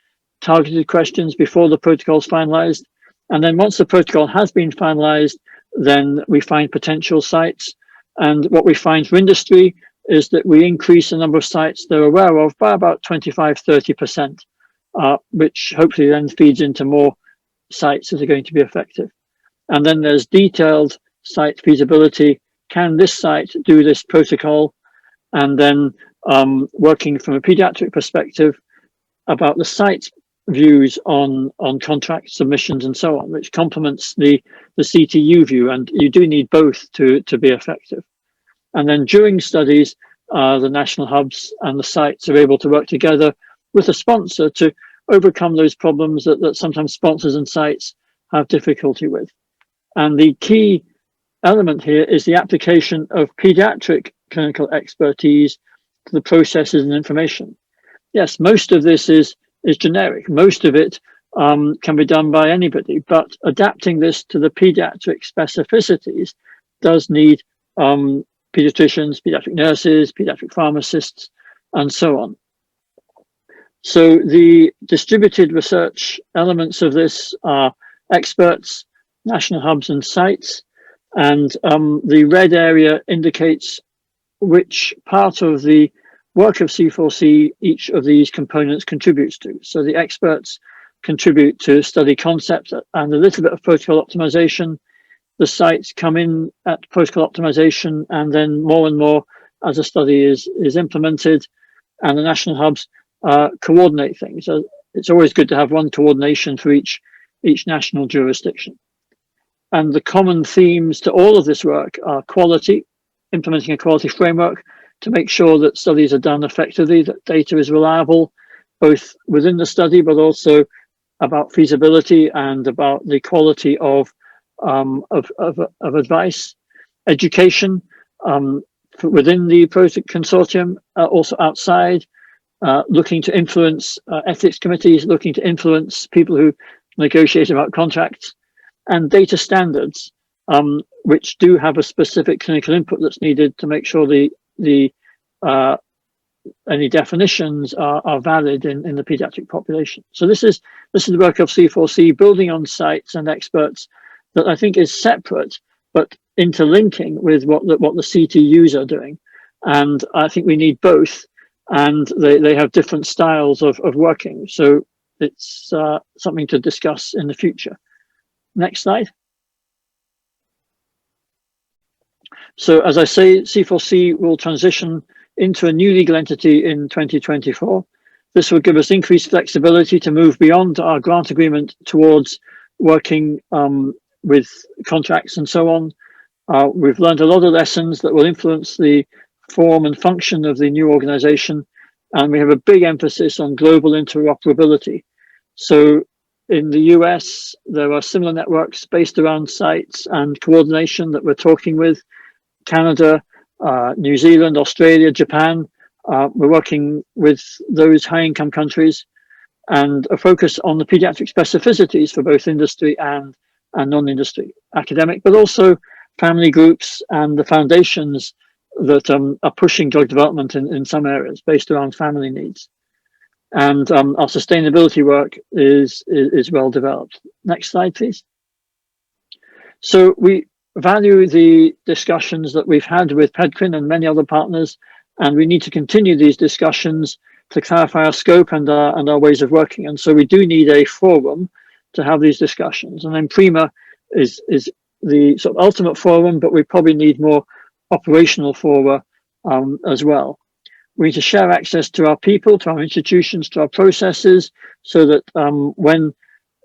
targeted questions before the protocol is finalized. And then once the protocol has been finalized, then we find potential sites. And what we find for industry is that we increase the number of sites they're aware of by about 25–30%, which hopefully then feeds into more sites that are going to be effective. And then there's detailed site feasibility. Can this site do this protocol? And then working from a pediatric perspective about the site's views on contract submissions and so on, which complements the CTU view. And you do need both to be effective. And then during studies, the national hubs and the sites are able to work together with a sponsor to overcome those problems that sometimes sponsors and sites have difficulty with. And the key element here is the application of pediatric clinical expertise to the processes and information. Yes, most of this is generic. Most of it can be done by anybody, but adapting this to the pediatric specificities does need pediatricians, pediatric nurses, pediatric pharmacists, and so on. So the distributed research elements of this are experts, national hubs and sites, and the red area indicates which part of the work of C4C each of these components contributes to. So the experts contribute to study concept and a little bit of protocol optimization. The sites come in at protocol optimization and then more and more as a study is implemented, and the national hubs coordinate things. So it's always good to have one coordination for each national jurisdiction. And the common themes to all of this work are quality, implementing a quality framework to make sure that studies are done effectively, that data is reliable, both within the study, but also about feasibility and about the quality of advice, education within the project consortium, also outside, looking to influence ethics committees, looking to influence people who negotiate about contracts, and data standards, which do have a specific clinical input that's needed to make sure any definitions are valid in the pediatric population. So this is the work of C4C, building on sites and experts that I think is separate but interlinking with what the CTUs are doing. And I think we need both, and they have different styles of working. So it's something to discuss in the future. Next slide. So as I say, C4C will transition into a new legal entity in 2024. This will give us increased flexibility to move beyond our grant agreement towards working with contracts and so on. We've learned a lot of lessons that will influence the form and function of the new organization, and we have a big emphasis on global interoperability. So in the US, there are similar networks based around sites and coordination that we're talking with. Canada, New Zealand, Australia, Japan, we're working with those high-income countries, and a focus on the pediatric specificities for both industry and non-industry, academic, but also family groups and the foundations that are pushing drug development in some areas based around family needs. And our sustainability work is well developed. Next slide, please. So we value the discussions that we've had with PedCRIN and many other partners, and we need to continue these discussions to clarify our scope and our ways of working. And so we do need a forum to have these discussions. And then PRIMA is the sort of ultimate forum, but we probably need more operational fora as well. We need to share access to our people, to our institutions, to our processes, so that when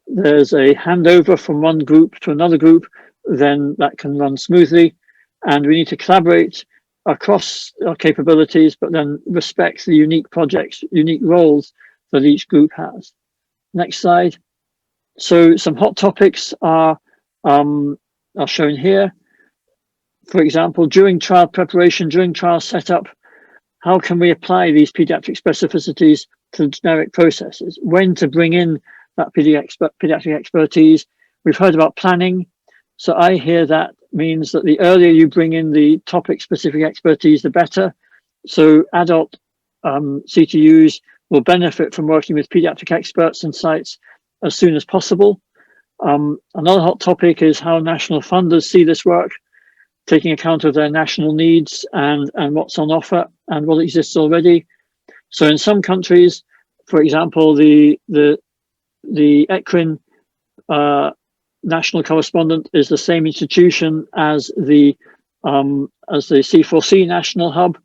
there's a handover from one group to another group, then that can run smoothly. And we need to collaborate across our capabilities, but then respect the unique projects, unique roles that each group has. Next slide. So some hot topics are shown here. For example, during trial preparation, during trial setup, how can we apply these pediatric specificities to generic processes? When to bring in that pediatric expertise? We've heard about planning. So I hear that means that the earlier you bring in the topic-specific expertise, the better. So adult CTUs will benefit from working with pediatric experts and sites as soon as possible. Another hot topic is how national funders see this work, taking account of their national needs and what's on offer and what exists already. So in some countries, for example, the PedCRIN national correspondent is the same institution as the C4C national hub.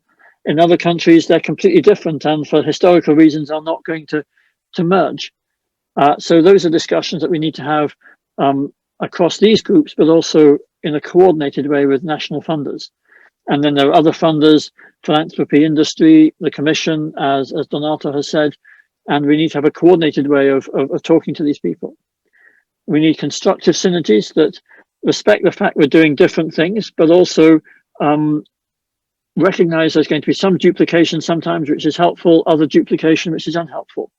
In other countries, they're completely different, and for historical reasons are not going to merge. So those are discussions that we need to have across these groups, but also in a coordinated way with national funders. And then there are other funders, philanthropy, industry, the commission, as Donato has said, and we need to have a coordinated way of talking to these people. We need constructive synergies that respect the fact we're doing different things, but also recognize there's going to be some duplication sometimes, which is helpful, other duplication, which is unhelpful.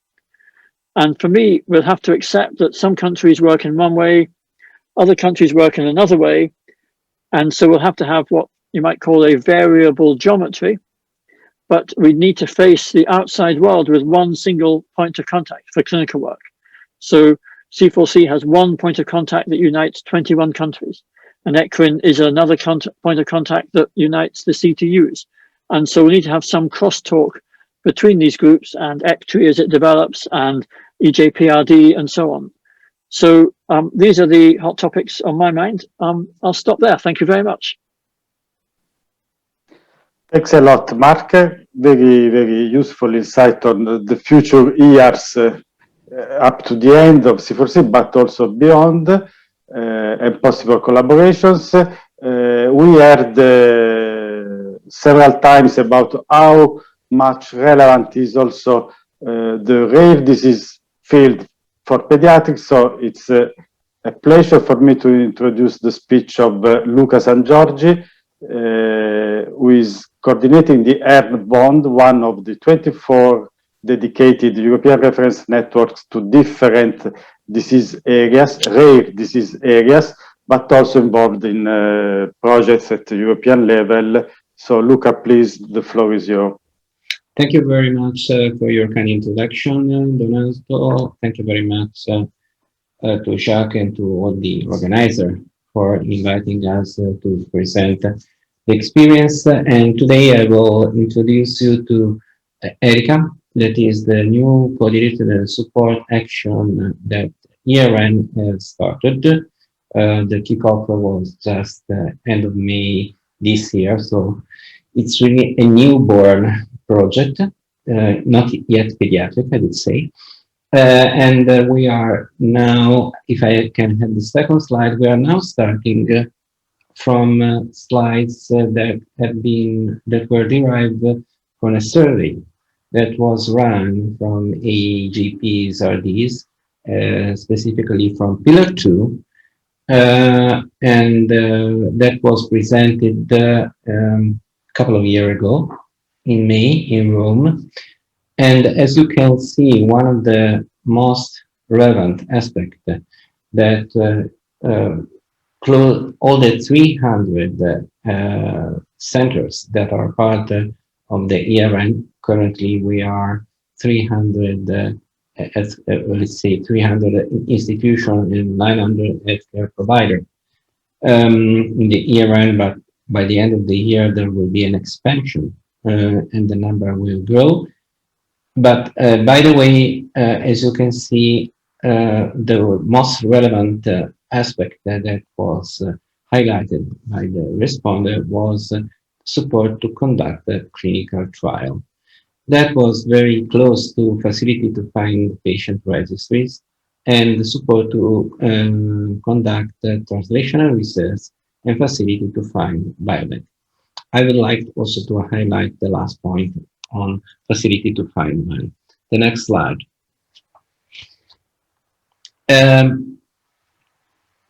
And for me, we'll have to accept that some countries work in one way, other countries work in another way. And so we'll have to have what you might call a variable geometry, but we need to face the outside world with one single point of contact for clinical work. So C4C has one point of contact that unites 21 countries, and PedCRIN is another point of contact that unites the CTUs. And so we need to have some crosstalk between these groups and ECTRI as it develops, and EJPRD and so on. So these are the hot topics on my mind. I'll stop there. Thank you very much. Thanks a lot, Mark. Very, very useful insight on the future years up to the end of C4C, but also beyond, and possible collaborations. We heard several times about how much relevant is also the rare disease field for pediatrics. So it's a pleasure for me to introduce the speech of Luca Sangiorgi, who is coordinating the ERN Bond, one of the 24 dedicated European reference networks to different disease areas, rare disease areas, but also involved in projects at the European level. So Luca, please, the floor is yours. Thank you very much for your kind introduction, Donato. Thank you very much to Jacques and to all the organizers for inviting us to present the experience. And today I will introduce you to Erika, that is the new coordinated support action that ERN has started. The kickoff was just end of May this year, so it's really a newborn project, not yet pediatric, I would say. And we are now, if I can have the second slide, we are now starting from slides that were derived from a survey that was run from AGPs RDs, specifically from Pillar 2, and that was presented a couple of years ago in May in Rome. And as you can see, one of the most relevant aspects that all the 300 centers that are part of the ERN, currently we are 300, let's say 300 institutions and 900 healthcare providers in the ERN, but by the end of the year there will be an expansion and the number will grow. But by the way, as you can see, the most relevant aspect that was highlighted by the responder was support to conduct a clinical trial. That was very close to facility to find patient registries and the support to conduct translational research and facility to find biobank. I would like also to highlight the last point on facility to find one. The next slide.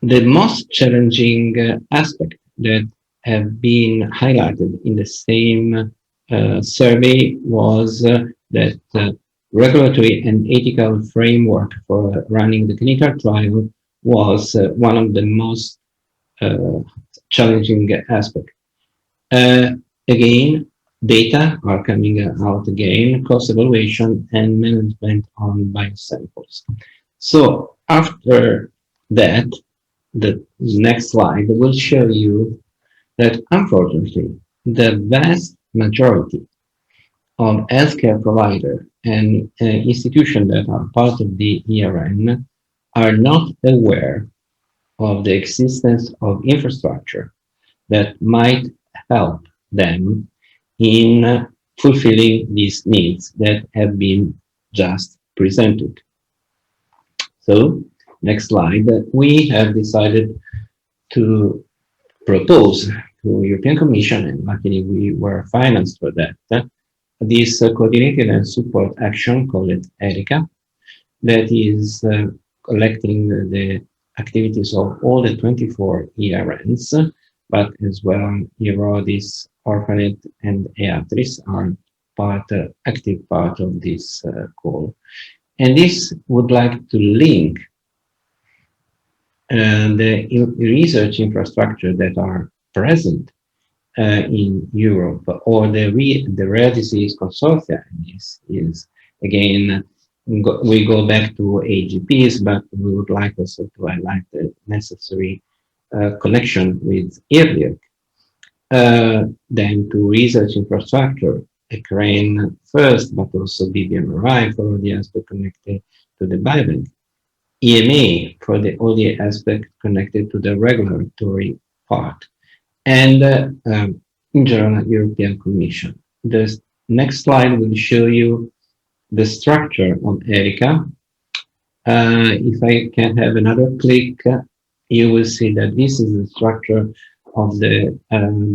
The most challenging aspect that have been highlighted in the same survey was that regulatory and ethical framework for running the clinical trial was one of the most challenging aspects. Again, data are coming out again, cost evaluation and management on biosamples. So after that, the next slide will show you that unfortunately, the vast majority of healthcare providers and institutions that are part of the ERN are not aware of the existence of infrastructure that might help them in fulfilling these needs that have been just presented. So, next slide. We have decided to propose to European Commission, and luckily we were financed for that, this coordinated and support action called ERICA, that is collecting the activities of all the 24 ERNs, but as well Eurodis, Orphanet, and EATRIS are active part of this call. And this would like to link the research infrastructure that are present in Europe, or the rare disease consortia. This is again, we go back to AGPs, but we would like also to highlight the necessary connection with ERLIC. Then to research infrastructure, PedCRIN first, but also BBMRI for all the aspects connected to the biobank. EMA for all the aspects connected to the regulatory part. And in general, European Commission. The next slide will show you the structure of ERICA. If I can have another click, you will see that this is the structure of the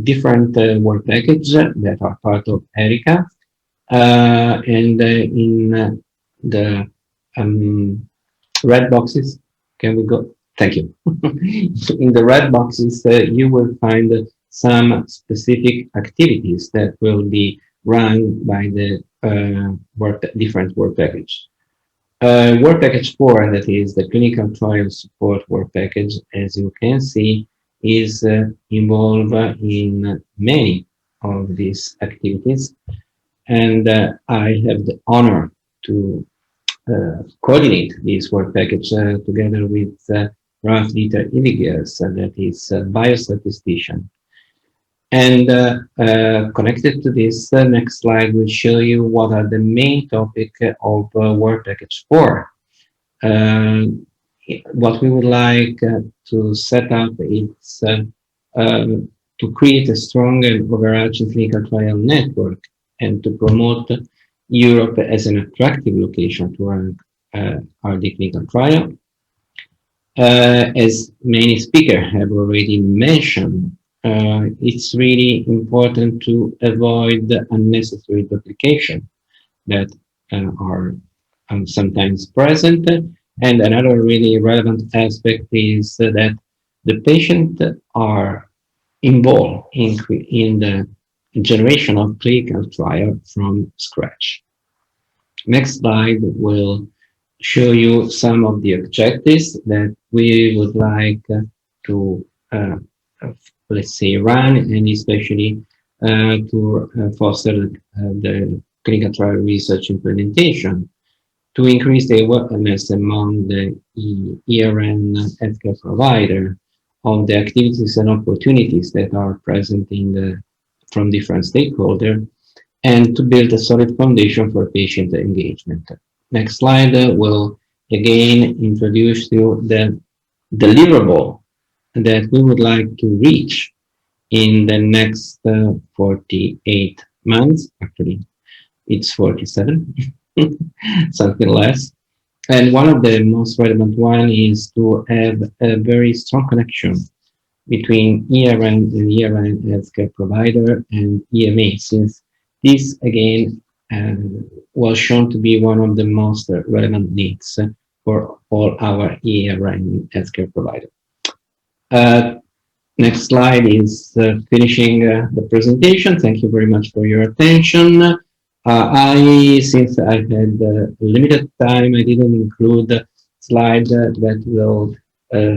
different work packages that are part of ERICA. And in the red boxes, can we go? Thank you. In the red boxes, you will find some specific activities that will be run by the different work package. Work package 4, that is the clinical trial support work package, as you can see, is involved in many of these activities. And I have the honor to coordinate this work package together with Ralph Dieter Illigers, that is a biostatistician. And connected to this, next slide will show you what are the main topics of work package 4. What we would like to set up is to create a strong and overarching clinical trial network and to promote Europe as an attractive location to run RD clinical trial. As many speakers have already mentioned, it's really important to avoid the unnecessary duplication that are sometimes present. And another really relevant aspect is that the patient are involved in the generation of clinical trial from scratch. Next slide will show you some of the objectives that we would like to, let's say, run, and especially to foster the clinical trial research implementation, to increase the awareness among the ERN healthcare provider of the activities and opportunities that are present from different stakeholders, and to build a solid foundation for patient engagement. Next slide will again introduce you the deliverable that we would like to reach in the next 48 months. Actually, it's 47, something less. And one of the most relevant one is to have a very strong connection between ERN and ERN healthcare provider and EMA, since this again was shown to be one of the most relevant needs for all our ERN healthcare provider. Next slide is finishing the presentation. Thank you very much for your attention. Since I had limited time, I didn't include the slide that will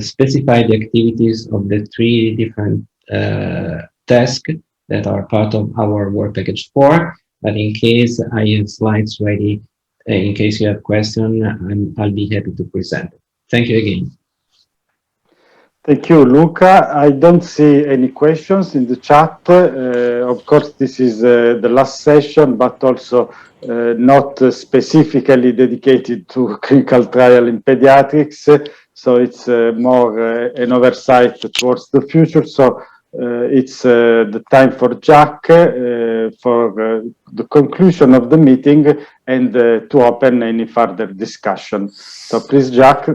specify the activities of the 3 different tasks that are part of our work package 4. But in case I have slides ready, in case you have questions, I'll be happy to present. Thank you again. Thank you, Luca. I don't see any questions in the chat. Of course, this is the last session, but also not specifically dedicated to clinical trial in pediatrics. So it's more an oversight towards the future. So it's the time for Jack for the conclusion of the meeting and to open any further discussion. So please, Jack,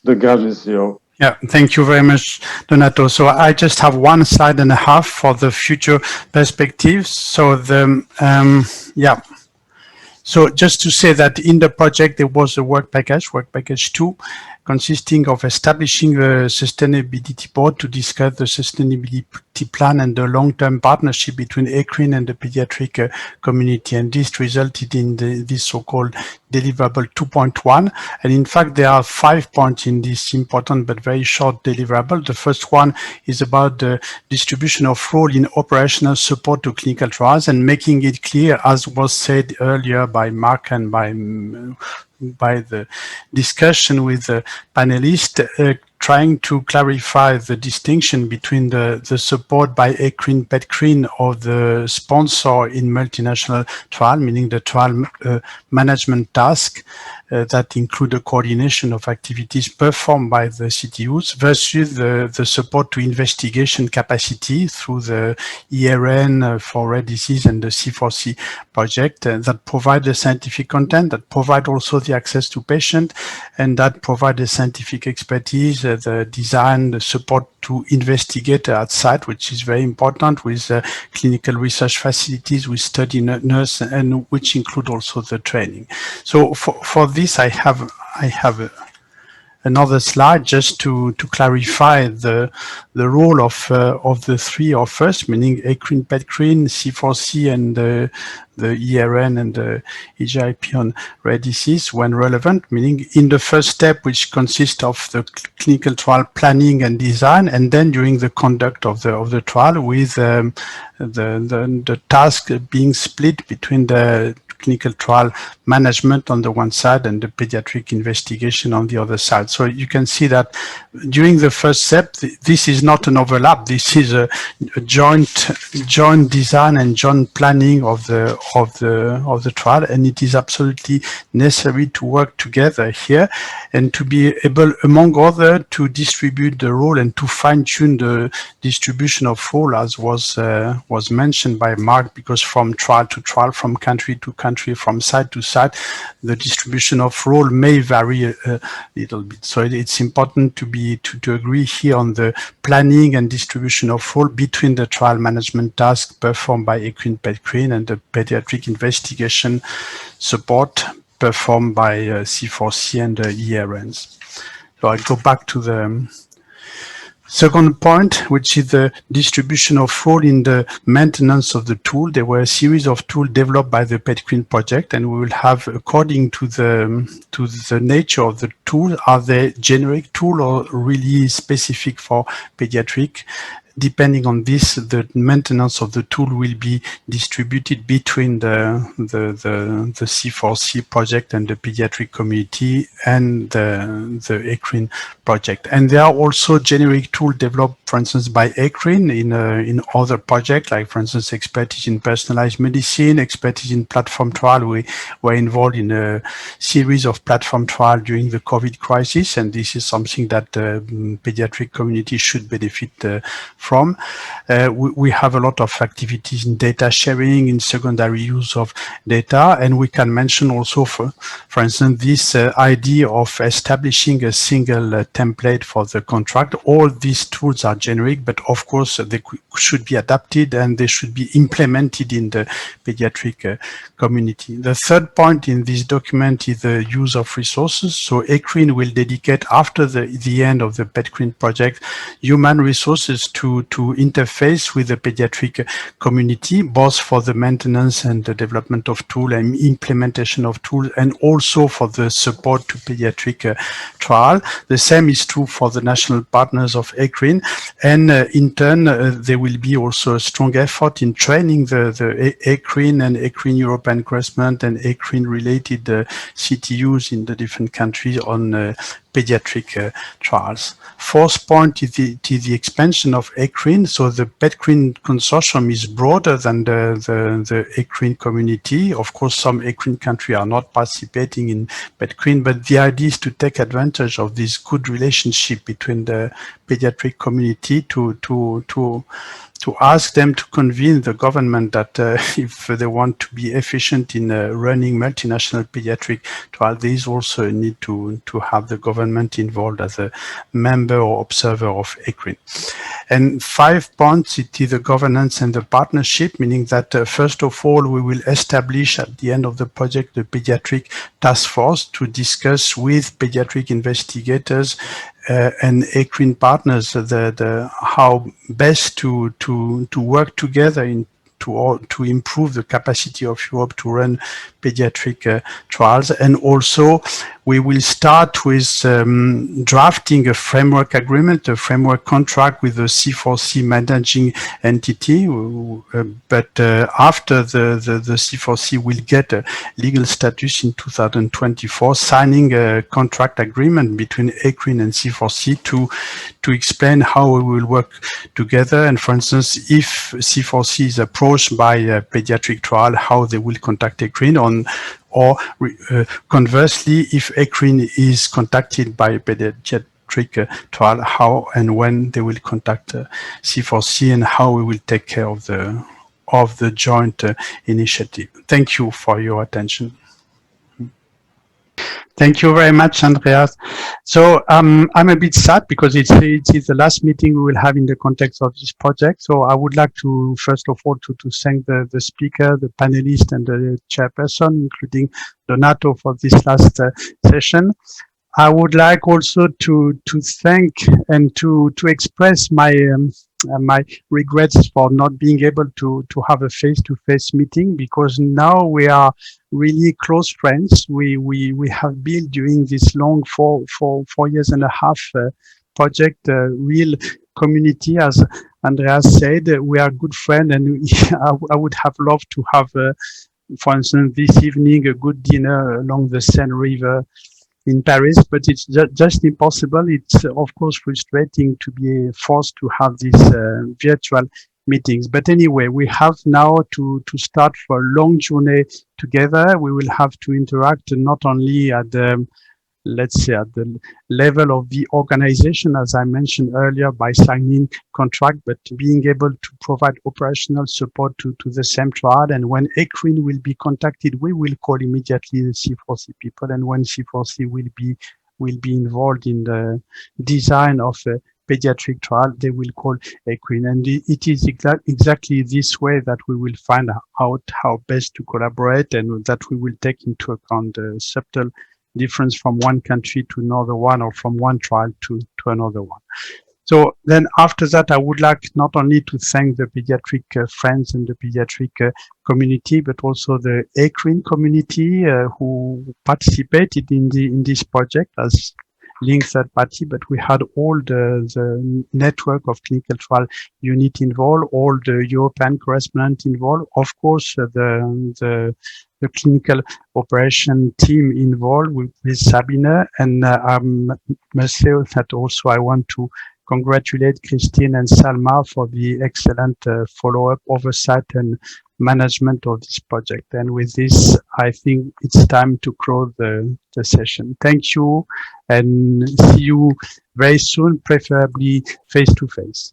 the ground is yours. Yeah, thank you very much, Donato. So I just have 1.5 slides for the future perspectives. So so just to say that in the project, there was a work package 2, consisting of establishing a sustainability board to discuss the sustainability plan and the long-term partnership between PedCRIN and the pediatric community. And this resulted in this so-called deliverable 2.1. And in fact, there are 5 points in this important but very short deliverable. The first one is about the distribution of role in operational support to clinical trials and making it clear, as was said earlier by Mark and by the discussion with the panelists, trying to clarify the distinction between the support by PedCRIN or the sponsor in multinational trial, meaning the trial management task that include the coordination of activities performed by the CTUs versus the support to investigation capacity through the ERN for rare disease and the C4C project that provide the scientific content, that provide also the access to patient, and that provide the scientific expertise, the design, the support to investigator at site, which is very important, with clinical research facilities, with study nurse, and which include also the training. So for this, I have another slide just to clarify the role of the 3 offers, meaning PedCRIN, C4C, and the ERN and the EGIP on rare disease when relevant, meaning in the first step, which consists of the clinical trial planning and design, and then during the conduct of the trial, with the task being split between the clinical trial management on the one side and the pediatric investigation on the other side. So you can see that during the first step, this is not an overlap. This is a joint design and joint planning of the trial, and it is absolutely necessary to work together here and to be able, among other, to distribute the role and to fine-tune the distribution of role, as was mentioned by Mark, because from trial to trial, from country to country, country from site to site, the distribution of role may vary a little bit. So it's important to agree here on the planning and distribution of role between the trial management task performed by ECRIN, PedCRIN, and the pediatric investigation support performed by C4C and ERNs. So I'll go back to the second point, which is the distribution of role in the maintenance of the tool. There were a series of tools developed by the PedCRIN project, and we will have, according to the nature of the tool, are they generic tool or really specific for pediatric? Depending on this, the maintenance of the tool will be distributed between the C4C project and the pediatric community and the ECRIN project. And there are also generic tools developed, for instance, by ECRIN in other projects, like, for instance, expertise in personalized medicine, expertise in platform trial. We were involved in a series of platform trials during the COVID crisis, and this is something that the pediatric community should benefit from. We have a lot of activities in data sharing, in secondary use of data, and we can mention also, for instance, this idea of establishing a single template for the contract. All these tools are generic, but of course they should be adapted and they should be implemented in the pediatric community. The third point in this document is the use of resources. So ECRIN will dedicate, after the end of the PedCRIN project, human resources to interface with the pediatric community, both for the maintenance and the development of tools and implementation of tools, and also for the support to pediatric trial. The same is true for the national partners of ECRIN, and in turn there will be also a strong effort in training the ECRIN and ECRIN European Correspondent and ECRIN related CTUs in the different countries on pediatric trials. Fourth point is the expansion of ECRIN. So the PedCRIN consortium is broader than the ECRIN community. Of course, some ECRIN countries are not participating in PedCRIN, but the idea is to take advantage of this good relationship between the pediatric community to ask them to convince the government that if they want to be efficient in running multinational pediatric trials, there is also a need to have the government involved as a member or observer of ECRIN. And 5 points, it is the governance and the partnership, meaning that first of all, we will establish at the end of the project the pediatric task force to discuss with pediatric investigators and ECRIN partners how best to work together to improve the capacity of Europe to run pediatric trials. And also we will start with drafting a framework agreement, a framework contract with the C4C managing entity. But after the C4C will get a legal status in 2024, signing a contract agreement between ECRIN and C4C to explain how we will work together. And for instance, if C4C is approached by a pediatric trial, how they will contact ECRIN or conversely, if ECRIN is contacted by a pediatric trial, how and when they will contact C4C and how we will take care of the joint initiative. Thank you for your attention. Thank you very much, Andreas. So I'm a bit sad because it is the last meeting we will have in the context of this project. So I would like to, first of all, to thank the speaker, the panelists, and the chairperson, including Donato, for this last session. I would like also to thank and to express my regrets for not being able to have a face-to-face meeting, because now we are really close friends. We have built during this long 4 years and a half project a real community. As Andreas said, we are good friends, and I would have loved to have, for instance, this evening a good dinner along the Seine River in Paris, but it's just impossible. It's of course frustrating to be forced to have these virtual meetings. But anyway, we have now to start for a long journey together. We will have to interact not only at the let's say, at the level of the organization, as I mentioned earlier, by signing contract, but being able to provide operational support to the same trial. And when PedCRIN will be contacted, we will call immediately the C4C people. And when C4C will be involved in the design of a pediatric trial, they will call PedCRIN. And it is exactly this way that we will find out how best to collaborate, and that we will take into account the subtle difference from one country to another one, or from one trial to another one. So then after that, I would like not only to thank the pediatric friends and the pediatric community, but also the PedCRIN community who participated in this project as linked third party, but we had all the network of clinical trial unit involved, all the European correspondent involved, of course, the clinical operation team involved with Sabine, and I must say that also I want to congratulate Christine and Salma for the excellent follow-up, oversight, and management of this project. And with this, I think it's time to close the session. Thank you, and see you very soon, preferably face-to-face.